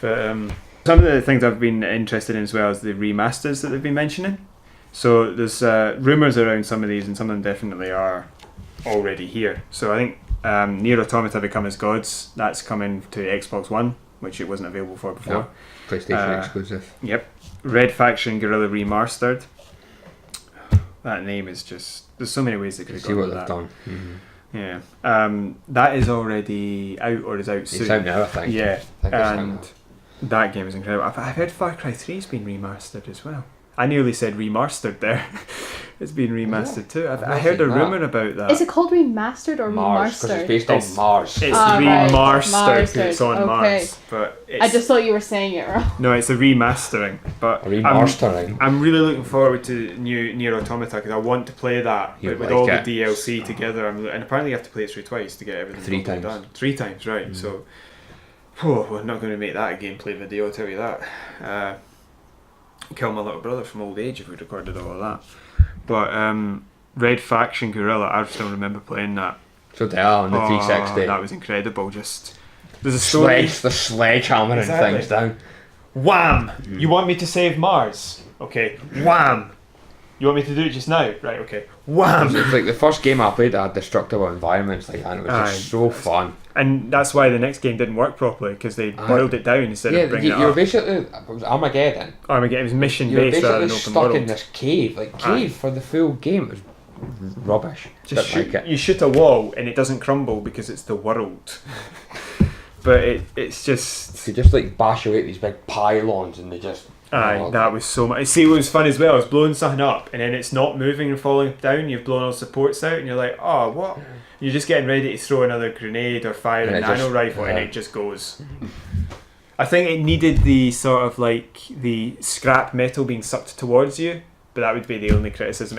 But some of the things I've been interested in as well is the remasters that they've been mentioning. So there's rumours around some of these, and some of them definitely are already here. So I think Nier Automata Become as Gods, that's coming to Xbox One, which it wasn't available for before. No, PlayStation exclusive. Yep. Red Faction Guerrilla Remastered. That name is just... There's so many ways they could have gone with that. See what they've done. Yeah. That is already out or is out soon. It's out now, I think. Yeah. And that game is incredible. I've heard Far Cry 3's been remastered as well. I nearly said remastered there. It's been remastered too. I heard a rumour about that. Is it called remastered or Mars? Because remastered? it's based on Mars. It's remastered because it's on Mars. But I just thought you were saying it wrong. No, it's a remastering. But remastering. I'm really looking forward to new Nier Automata because I want to play that with all the DLC together. And apparently you have to play it through twice to get everything done. 3 times, right. So, we're not going to make that a gameplay video, I'll tell you that. Kill my little brother from old age if we recorded all of that. But Red Faction Guerrilla, I still remember playing that. So they are on the 360. That was incredible. Just there's a story. The sledgehammering things down. Wham! You want me to save Mars? Okay. Wham! You want me to do it just now? Right, okay. Wham! It's like the first game I played, I had destructible environments, like, and it was just so fun. And that's why the next game didn't work properly, because they boiled it down instead of bringing it up. You were basically, it was Armageddon. It was mission based rather than open stuck world. in this cave for the full game. It was rubbish. Just you shoot a wall and it doesn't crumble because it's the world. But it's just... You just like bash away at these big pylons and they just... that was so much. See, what was fun as well, I was blowing something up and then it's not moving and falling down, you've blown all the supports out and you're like, oh, what? You're just getting ready to throw another grenade or fire a nano rifle and it just goes. I think it needed the sort of like the scrap metal being sucked towards you, but that would be the only criticism.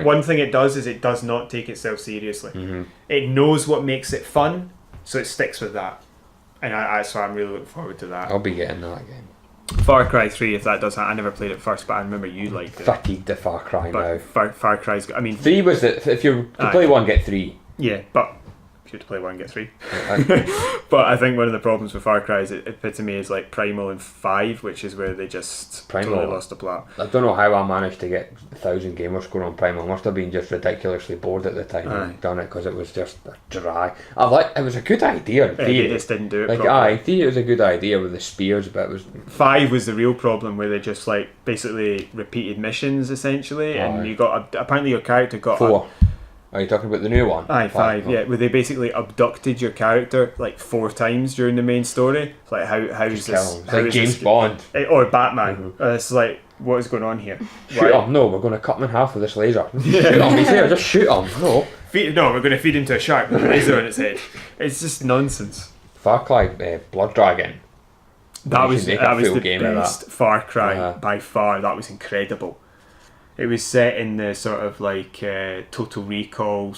One thing it does is it does not take itself seriously. It knows what makes it fun, so it sticks with that. And that's why I'm really looking forward to that. I'll be getting that again. Far Cry 3, if that does happen. I never played it first, but I remember you liked it. Fatigued the Far Cry now. Far Cry's got... 3 was it. If you play 1, get 3. Yeah, but... If you had to play 1, get 3. But I think one of the problems with Far Cry's epitome is like Primal and 5, which is where they just totally lost the plot. I don't know how I managed to get 1,000 gamer score on Primal. I must have been just ridiculously bored at the time and done it because it was just dry. It was a good idea in theory. They just didn't do it properly. In theory it was a good idea with the spears, but it was... 5 was the real problem, where they just like basically repeated missions essentially, and you got apparently your character got 4. Are you talking about the new one? 5, yeah, where they basically abducted your character like 4 times during the main story. It's like, how's this? It's like James Bond. Or Batman. It's like, what is going on here? Shoot him. No, we're going to cut him in half with this laser. Shoot him. He's there, just shoot him. No. We're going to feed him to a shark with a laser on its head. It's just nonsense. Far Cry Blood Dragon. That was the best Far Cry by far. That was incredible. It was set in the sort of like Total Recall /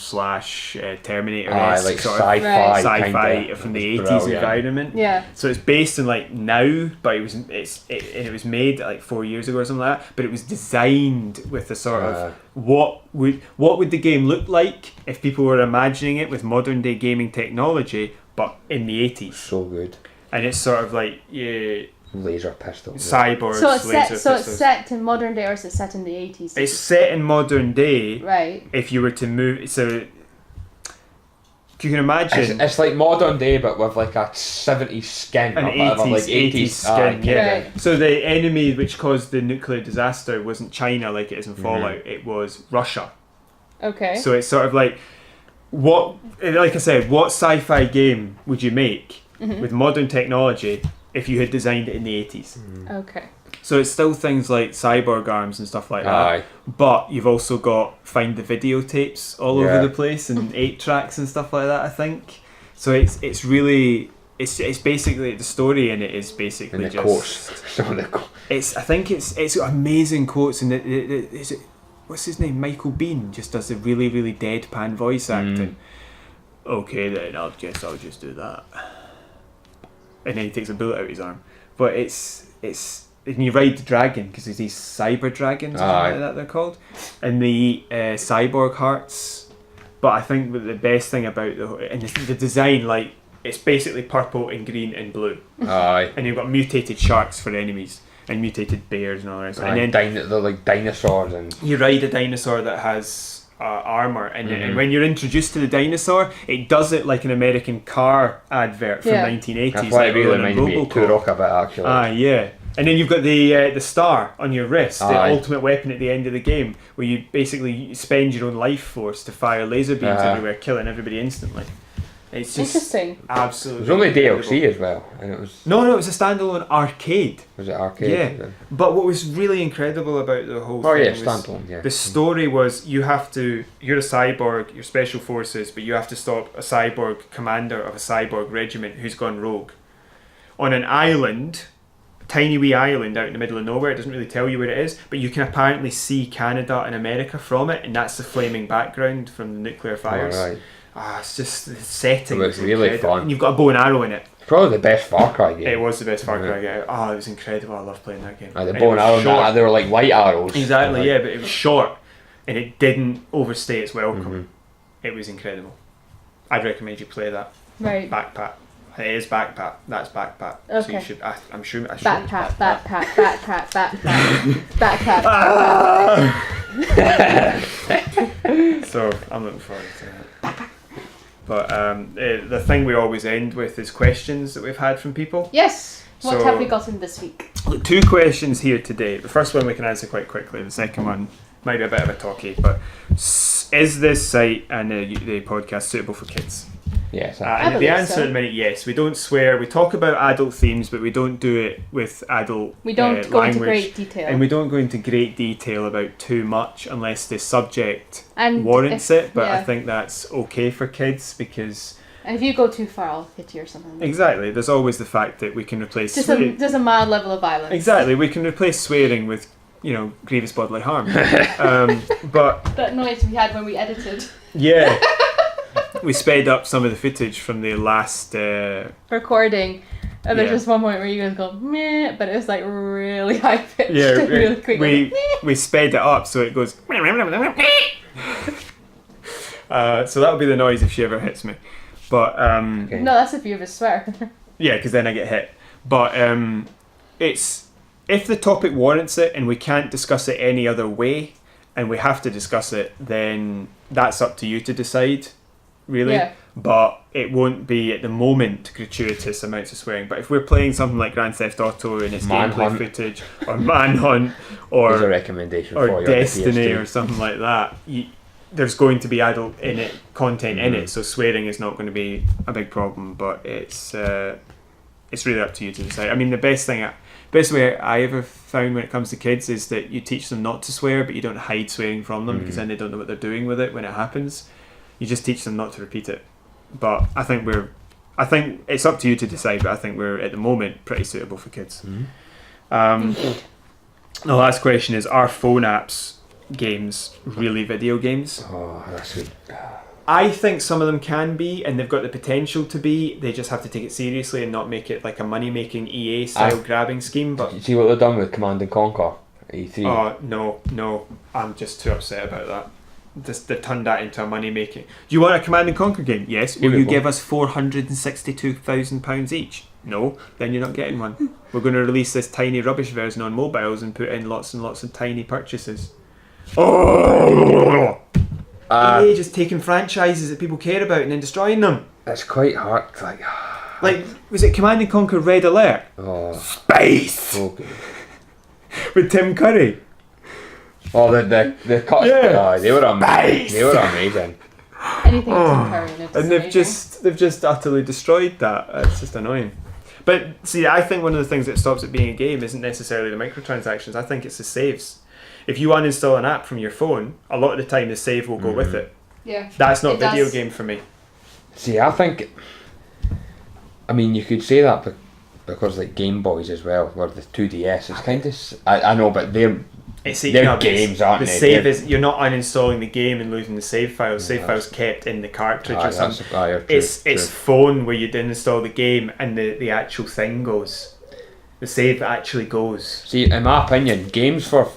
Terminator like sort sci-fi from the 80s environment. Yeah. So it's based in like now, but it was made like 4 years ago or something like that. But it was designed with a sort of what would the game look like if people were imagining it with modern day gaming technology, but in the 80s. So good. And it's sort of like laser pistols. Cyborgs. It's set in modern day, or is it set in the 80s? It's set in modern day. Right. If you were to move, so you can imagine. It's like modern day, but with like a 70s skin. An 80s skin. Yeah. Right. So the enemy which caused the nuclear disaster wasn't China like it is in Fallout. It was Russia. Okay. So it's sort of like what sci-fi game would you make with modern technology if you had designed it in the 80s? Okay. So it's still things like cyborg arms and stuff like that. But you've also got find the videotapes all over the place and 8 tracks and stuff like that, I think. So it's really it's basically the story in it is basically and the just quotes. I think it's got amazing quotes, and what's his name? Michael Biehn just does a really, really deadpan voice acting. Okay then, I'll just do that. And then he takes a bullet out of his arm. But it's and you ride the dragon, because there's these cyber dragons or something like that they're called, and the cyborg hearts. But I think the best thing about the design, like, it's basically purple and green and blue. And you've got mutated sharks for enemies and mutated bears and all that. And then they're like dinosaurs, and you ride a dinosaur that has armour, and when you're introduced to the dinosaur, it does it like an American car advert from 1980s. That's why like it really reminds me of Turok a bit, actually. Yeah. And then you've got the star on your wrist, the ultimate weapon at the end of the game, where you basically spend your own life force to fire laser beams everywhere, killing everybody instantly. It's just interesting. Absolutely. It was only incredible. DLC as well, and it was. No, it was a standalone arcade. Was it arcade? Yeah. But what was really incredible about the whole thing was standalone. Yeah. the story was you're a cyborg, you're special forces, but you have to stop a cyborg commander of a cyborg regiment who's gone rogue on an island. Tiny wee island out in the middle of nowhere. It doesn't really tell you where it is, but you can apparently see Canada and America from it, and that's the flaming background from the nuclear fires. It's just the setting. It was really fun. And you've got a bow and arrow in it. It's probably the best Far Cry game. It was the best Far Cry game. It was incredible. I loved playing that game. The bow and arrow, they were like light arrows. Exactly, but it was short, and it didn't overstay its welcome. It was incredible. I'd recommend you play that. Right. Backpack. It is backpack. That's backpack. So Okay. you should. I'm sure. I should. Backpack. So I'm looking forward to that. But the thing we always end with is questions that we've had from people. Yes. What So- have we gotten this week? Look, 2 questions here today. The first one we can answer quite quickly. The second one might be a bit of a talkie. But is this site and the podcast suitable for kids? Yes. And the believe answer so. at the minute, yes. We don't swear. We talk about adult themes, but we don't do it with adult We don't go into language. great detail. And we don't go into great detail about too much unless the subject And warrants it. But I yeah. think that's okay for kids because And if you go too far, I'll hit you or something. exactly, there's always the fact that we can replace Just a mild level of violence. exactly, we can replace swearing with grievous bodily harm. But That noise we had when we edited. yeah, we sped up some of the footage from the last. Recording. And there's Yeah. just one point where you guys go meh, but it was like really high pitched. Yeah, and really quick. we sped it up so it goes. So that'll be the noise if she ever hits me. But Okay. No, that's if you ever swear. yeah, because then I get hit. But it's if the topic warrants it and we can't discuss it any other way, and we have to discuss it, then that's up to you to decide, really. Yeah. But it won't be at the moment gratuitous amounts of swearing. But if we're playing something like Grand Theft Auto and it's gameplay Manhunt. footage, or Manhunt, There's a or recommendation for you. Destiny, or something like that, there's going to be adult content in it, so swearing is not going to be a big problem. But it's really up to you to decide. I mean, the best way I ever found when it comes to kids is that you teach them not to swear, but you don't hide swearing from them because then they don't know what they're doing with it when it happens. You just teach them not to repeat it. But I think it's up to you to decide. But I think we're at the moment pretty suitable for kids. The last question is: are phone apps games really video games? Oh, that's good. I think some of them can be, and they've got the potential to be. They just have to take it seriously and not make it like a money-making EA style grabbing scheme. But You see what they've done with Command and Conquer? E3. oh no, I'm just too upset about that. Just they turned that into a money-making. Do you want a Command and Conquer game? Yes. Will Here we you go. give us £462,000 each? No. Then you're not getting one. We're going to release this tiny rubbish version on mobiles and put in lots and lots of tiny purchases. Oh! EA just taking franchises that people care about and then destroying them. It's quite hard. Like, was it Command and Conquer Red Alert? Oh, Space! okay. With Tim Curry. Oh, the cuts. Yeah. Oh, they were amazing. Space! They were amazing. Anything with Tim Curry in it is And they've amazing. just utterly destroyed that. It's just annoying. But see, I think one of the things that stops it being a game isn't necessarily the microtransactions. I think it's the saves. If you uninstall an app from your phone, a lot of the time the save will go with it. Yeah. That's not It video does. game for me. See, I think. I mean, you could say that because like Game Boys as well, or the 2DS. It's kind of. I know, but they're games, aren't the they? save They're- is you're not uninstalling the game and losing the save files. Save files kept in the cartridge or something. It's phone where you'd install the game and the actual thing goes. The save actually goes. See, in my opinion, games for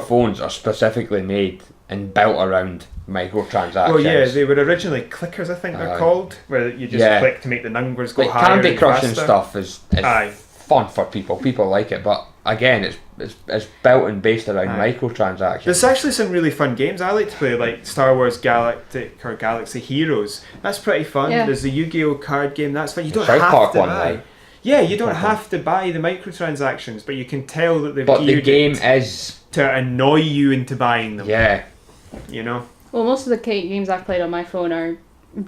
phones are specifically made and built around microtransactions. Well, yeah, they were originally clickers, I think they're called, where you just click to make the numbers go like higher. Candy and Crush and faster. stuff is fun for people. People like it, but again, it's built and based around microtransactions. There's actually some really fun games I like to play, like Star Wars Galactic or Galaxy Heroes. That's pretty fun. Yeah. There's the Yu-Gi-Oh card game. That's fun. You don't South have Park to one, buy. though. Yeah, you don't have to buy the microtransactions, but you can tell that they've But the geared game it is to annoy you into buying them. yeah. You know? Well, most of the games I've played on my phone are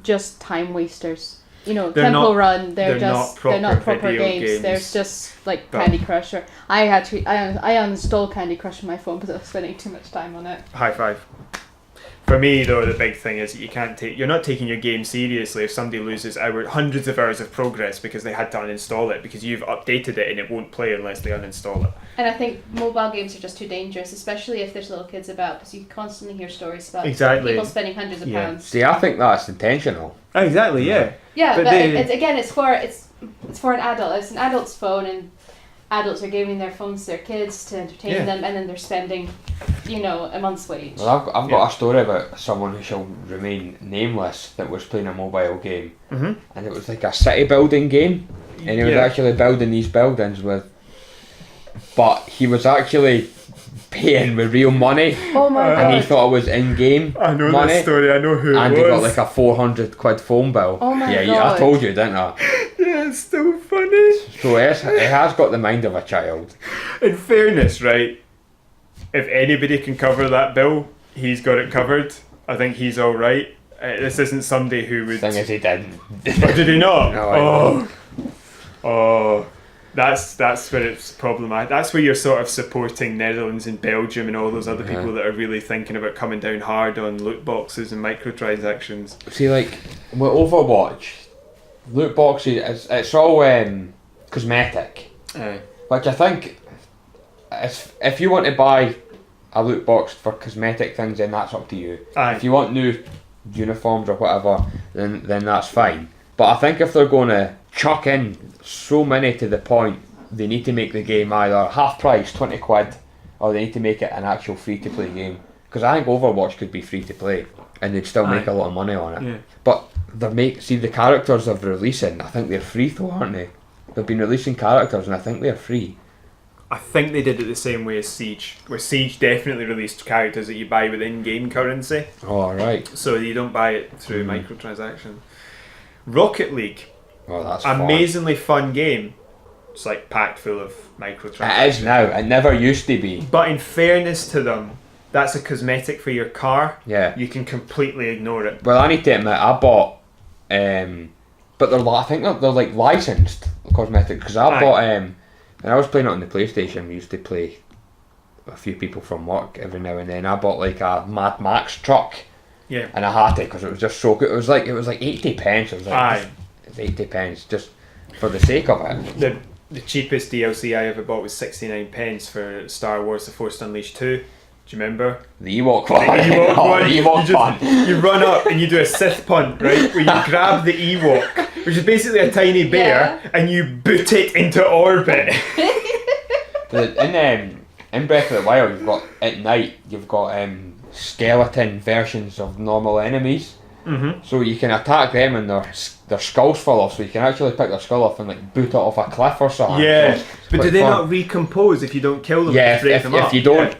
just time wasters. You know, They're Temple not- Run. They're not not proper video games. They're games. just like But- Candy Crush. Or I uninstalled Candy Crush on my phone because I was spending too much time on it. High five. For me, though, the big thing is that you're not taking your game seriously if somebody loses hundreds of hours of progress because they had to uninstall it because you've updated it and it won't play unless they uninstall it. And I think mobile games are just too dangerous, especially if there's little kids about, because you constantly hear stories about Exactly. people spending hundreds of Yeah. pounds. See, I think that's intentional. Exactly, yeah. Yeah, But but they- it's for an adult. It's an adult's phone, and adults are giving their phones to their kids to entertain them, and then they're spending, a month's wage. Well, I've got a story about someone who shall remain nameless that was playing a mobile game, and it was like a city building game, and he was actually building these buildings but he was actually paying with real money. Oh my god. And he thought it was in-game I know money. that story, I know who it was. And he got like a 400 quid phone bill. Oh my yeah, god. I told you, didn't I? Yeah, it's so funny. So it has got the mind of a child. In fairness, right, if anybody can cover that bill, he's got it covered. I think he's alright. This isn't somebody who would... Thing is, he didn't. Oh, did he not? No, Oh, that's where it's problematic. That's where you're sort of supporting Netherlands and Belgium and all those other people that are really thinking about coming down hard on loot boxes and microtransactions. See, like, with Overwatch, loot boxes, it's all cosmetic. Which I think, if you want to buy a loot box for cosmetic things, then that's up to you. If you want new uniforms or whatever, then that's fine. But I think if they're going to chuck in so many to the point, they need to make the game either half price, 20 quid, or they need to make it an actual free to play game. Because I think Overwatch could be free to play and they'd still make a lot of money on it. Yeah. But the characters they're releasing, I think they're free though, aren't they? They've been releasing characters and I think they're free. I think they did it the same way as Siege, where Siege definitely released characters that you buy with in-game currency. Oh, right. So you don't buy it through microtransactions. Rocket League. Oh, that's amazingly fun game. It's like packed full of microtransactions. It is now. It never used to be. But in fairness to them, that's a cosmetic for your car. Yeah. You can completely ignore it. Well, I need to admit, I bought, but I think they're like licensed cosmetics because I bought when I was playing it on the PlayStation. We used to play a few people from work every now and then. I bought like a Mad Max truck. Yeah. And I had it because it was just so good. It was like 80 pence. It was like it's 80 pence just for the sake of it. The cheapest DLC I ever bought was 69 pence for Star Wars: The Force Unleashed 2. Do you remember? The Ewok one. The Ewok one. The Ewok one. You run up and you do a Sith punt, right? Where you grab the Ewok, which is basically a tiny bear, and you boot it into orbit. In Breath of the Wild, you've got at night. You've got skeleton versions of normal enemies. So you can attack them and their skulls fall off, so you can actually pick their skull off and like boot it off a cliff or something. Yeah, so but do they not recompose if you don't kill them? Yeah, break them up? if you don't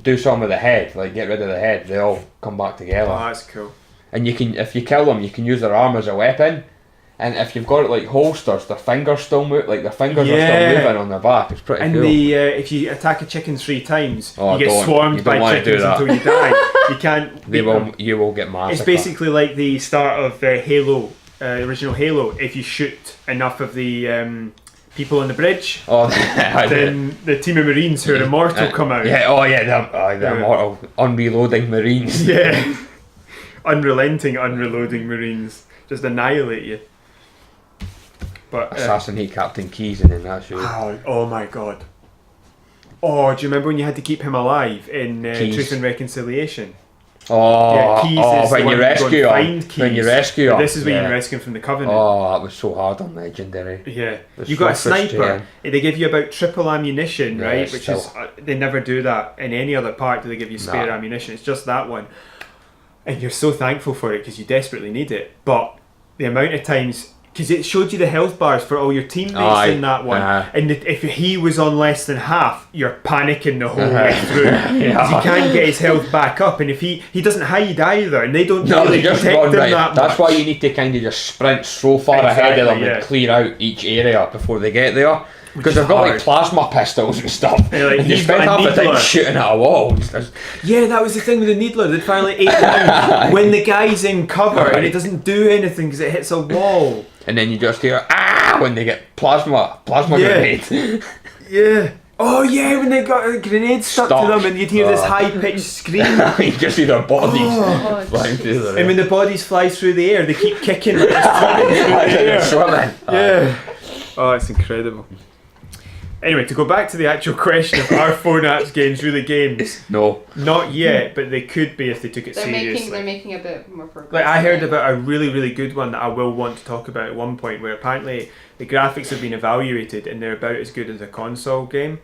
do something with the head, like get rid of the head, they all come back together. Oh, that's cool. And if you kill them, you can use their arm as a weapon. And if you've got it like holsters, their fingers still move, like their fingers are still moving on their back. It's pretty cool. And if you attack a chicken 3 times, you get swarmed by chickens until you die. You can't. You will get massacred. It's basically like the start of Halo, original Halo. If you shoot enough of the people on the bridge, then the team of Marines who are immortal come out. Yeah, they're immortal, unreloading Marines. Yeah, unrelenting, unreloading Marines just annihilate you. But assassinate Captain Keyes and then that's you. Oh my god. Oh, do you remember when you had to keep him alive in Truth and Reconciliation? Keyes is when you rescue him. When you rescue him. This is when you rescue him from the Covenant. Oh, that was so hard on Legendary. Yeah. You got a sniper. They give you about triple ammunition, right? Which is they never do that in any other part. Do they give you spare ammunition? It's just that one, and you're so thankful for it because you desperately need it. But the amount of times. Because it showed you the health bars for all your teammates in that one, and if he was on less than half, you're panicking the whole way through. Because he can't get his health back up, and if he doesn't hide either, and they don't really protect him that much. That's why you need to kind of just sprint so far ahead of them and clear out each area before they get there. Because they've got like plasma pistols and stuff, and you spend half the time shooting at a wall. Yeah, that was the thing with the Needler. They'd finally aim down when the guy's in cover and it doesn't do anything because it hits a wall. And then you just hear when they get plasma grenade. Yeah. Oh yeah, when they got a grenade stuck to them and you'd hear this high pitched scream. You just see their bodies flying through the air. And when the bodies fly through the air, they keep kicking like they're swimming through the air. Swimming. Yeah. Oh, it's incredible. Anyway, to go back to the actual question of are phone apps games really games? No. Not yet, but they could be if they took it seriously. They're making a bit more progress. Like, I heard about a really, really good one that I will want to talk about at one point, where apparently the graphics have been evaluated and they're about as good as a console game.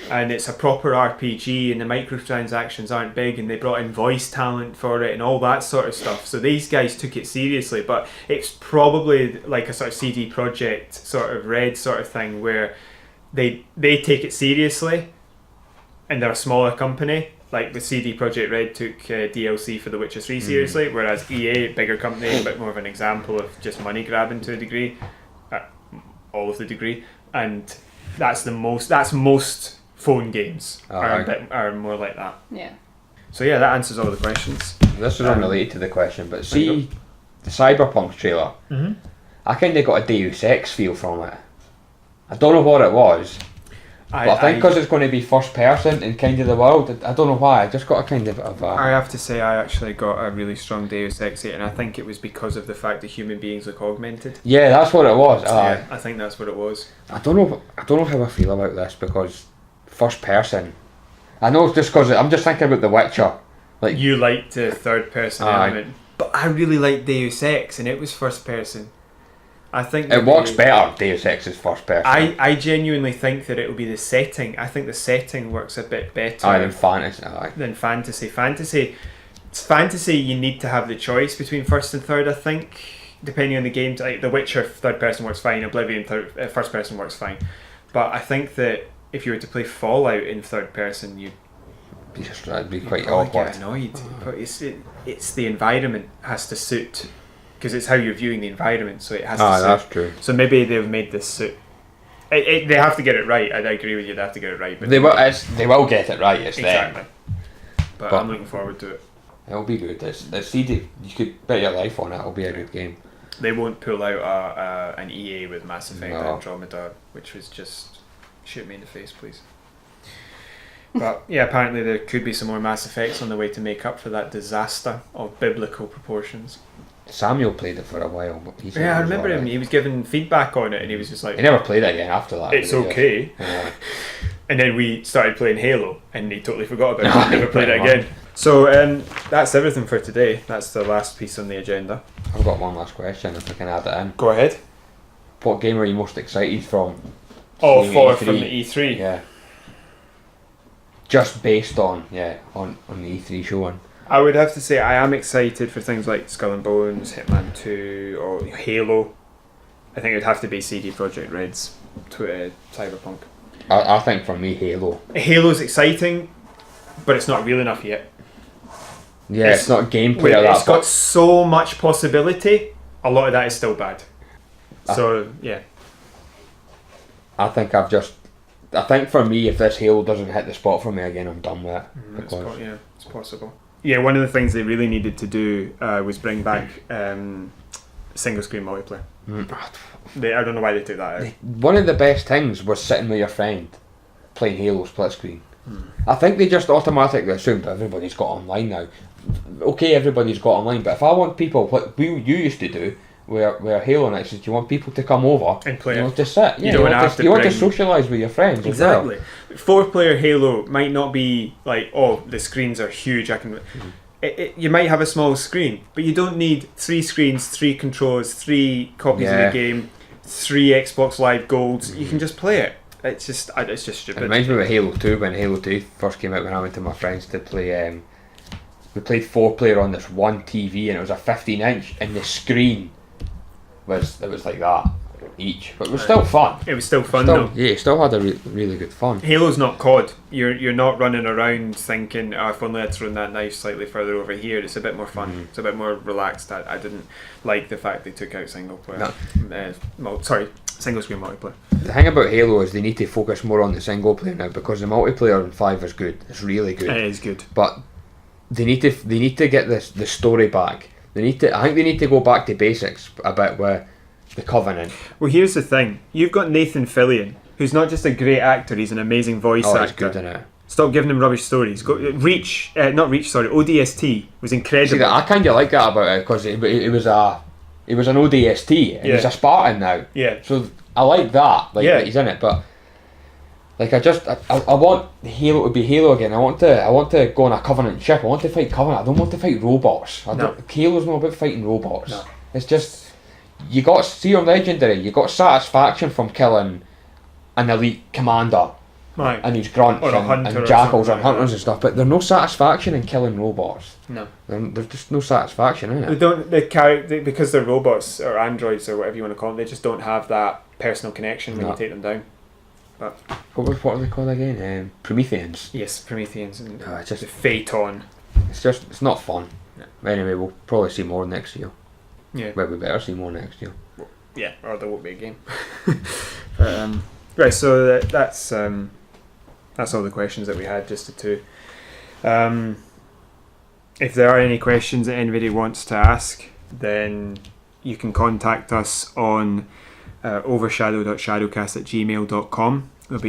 And it's a proper RPG and the microtransactions aren't big and they brought in voice talent for it and all that sort of stuff. So these guys took it seriously, but it's probably like a sort of CD Projekt sort of Red sort of thing where they take it seriously and they're a smaller company. Like the CD Projekt Red took DLC for The Witcher 3 seriously, whereas EA, bigger company, a bit more of an example of just money grabbing to a degree, all of the degree, and that's most phone games are more like that. Yeah. So yeah, that answers all the questions. This is unrelated to the question, but see the Cyberpunk trailer. I kind of got a Deus Ex feel from it. I don't know what it was, but I think because it's going to be first person in kind of the world, I don't know why, I just got a kind of I have to say I actually got a really strong Deus Ex and I think it was because of the fact that human beings look augmented. Yeah, that's what it was. Yeah, I think that's what it was. I don't know how I feel about this, because first person, I know it's just because I'm just thinking about The Witcher. Like, you liked the third person element, but I really liked Deus Ex and it was first person. I think it works better. Deus Ex is first person. I genuinely think that it will be the setting. I think the setting works a bit better than fantasy. Than fantasy. Fantasy, you need to have the choice between first and third. I think, depending on the game. Like The Witcher, third person works fine. Oblivion, first person works fine. But I think that if you were to play Fallout in third person, it'd be quite awkward. Get annoyed. But it's the environment has to suit. Because it's how you're viewing the environment, so it has to suit. That's true. So maybe they've made this suit. They have to get it right. I agree with you. They have to get it right. But they will get it right. It's exactly. them. But I'm looking forward to it. It'll be good. It's CD. You could bet your life on it. It'll be a good game. They won't pull out an EA with Mass Effect Andromeda, which was just shoot me in the face, please. But yeah, apparently there could be some more Mass Effects on the way to make up for that disaster of biblical proportions. Samuel played it for a while, but I remember him. He was giving feedback on it, and he was just like, he never played it again after that. It's okay. Yeah. And then we started playing Halo, and he totally forgot about it. Never played it again. So that's everything for today. That's the last piece on the agenda. I've got one last question, if I can add it in. Go ahead. What game are you most excited from? From the E3. Yeah. Just based on the E3 showing. I would have to say I am excited for things like Skull and Bones, Hitman 2, or Halo. I think it would have to be CD Projekt Red's Cyberpunk. I think for me, Halo. Halo's exciting, but it's not real enough yet. Yeah, it's not gameplay. It's got so much possibility. A lot of that is still bad. Yeah. I think for me, if this Halo doesn't hit the spot for me again, I'm done with it. It's possible. Yeah, one of the things they really needed to do was bring back single screen multiplayer. I don't know why they took that out. One of the best things was sitting with your friend playing Halo split screen. I think they just automatically assumed everybody's got online now. Okay, everybody's got online, but if I want people, what you used to do, where Halo nights is, you want people to come over and play. To sit. You want to socialise with your friends. Exactly. 4-player Halo might not be like, the screens are huge. You might have a small screen, but you don't need 3 screens, 3 controllers, 3 copies of the game, 3 Xbox Live Golds. You can just play it. It's just stupid. It reminds me of Halo 2 when Halo 2 first came out. When I went to my friends to play, we played 4-player on this one TV, and it was a 15-inch, and the screen was like that each, but it was still fun. It was still fun though. Yeah, it still had a really good fun. Halo's not COD. You're not running around thinking, if only I'd thrown that knife slightly further over here. It's a bit more fun. It's a bit more relaxed. I didn't like the fact they took out single player. Single screen multiplayer. The thing about Halo is they need to focus more on the single player now, because the multiplayer in 5 is good. It's really good. It is good. But they need to get the story back. I think they need to go back to basics a bit with the Covenant. Well, here's the thing. You've got Nathan Fillion, who's not just a great actor, he's an amazing voice actor. He's good in it. Stop giving him rubbish stories. ODST was incredible. See, I kind of like that about it, because it was an ODST, and he's a Spartan now. Yeah. So I like that. He's in it, but Like I want Halo to be Halo again. I want to go on a Covenant ship. I want to fight Covenant. I don't want to fight robots. Halo's not about fighting robots. No. It's just you got see on Legendary. You got satisfaction from killing an elite commander Right. and his grunts Or a hunter and jackals or and something like hunters and stuff. But there's no satisfaction in killing robots. No. There's just no satisfaction in They it. don't. Because they're robots or androids or whatever you want to call them. They just don't have that personal connection when No. you take them down. What are they called again? Prometheans. Yes, Prometheans and It's the just Phaeton. it's not fun. No. Anyway, we'll probably see more next year. Yeah. Well, we better see more next year. Yeah, or there won't be a game. But, right, so that's all the questions that we had, just the two. If there are any questions that anybody wants to ask, then you can contact us on overshadow.shadowcast@gmail.com. It'll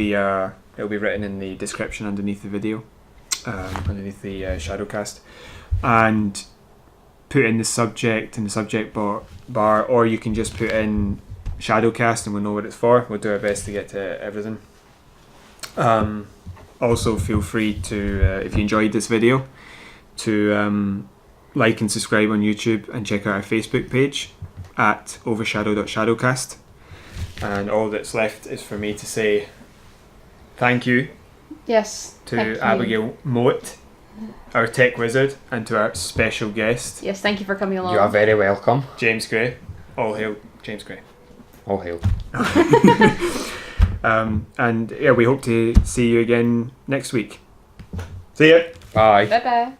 be written in the description underneath the video, underneath the Shadowcast, and put in the subject bar, or you can just put in ShadowCast and we'll know what it's for. We'll do our best to get to everything. Also, feel free to, if you enjoyed this video, to like and subscribe on YouTube and check out our Facebook page at overshadow.shadowcast. And all that's left is for me to say thank you Yes. to thank you. Abigail Moat, our tech wizard, and to our special guest, Yes, thank you for coming along. You are very welcome. James Gray. All hail James Gray. All hail. And yeah, we hope to see you again next week. See ya. Bye. Bye bye.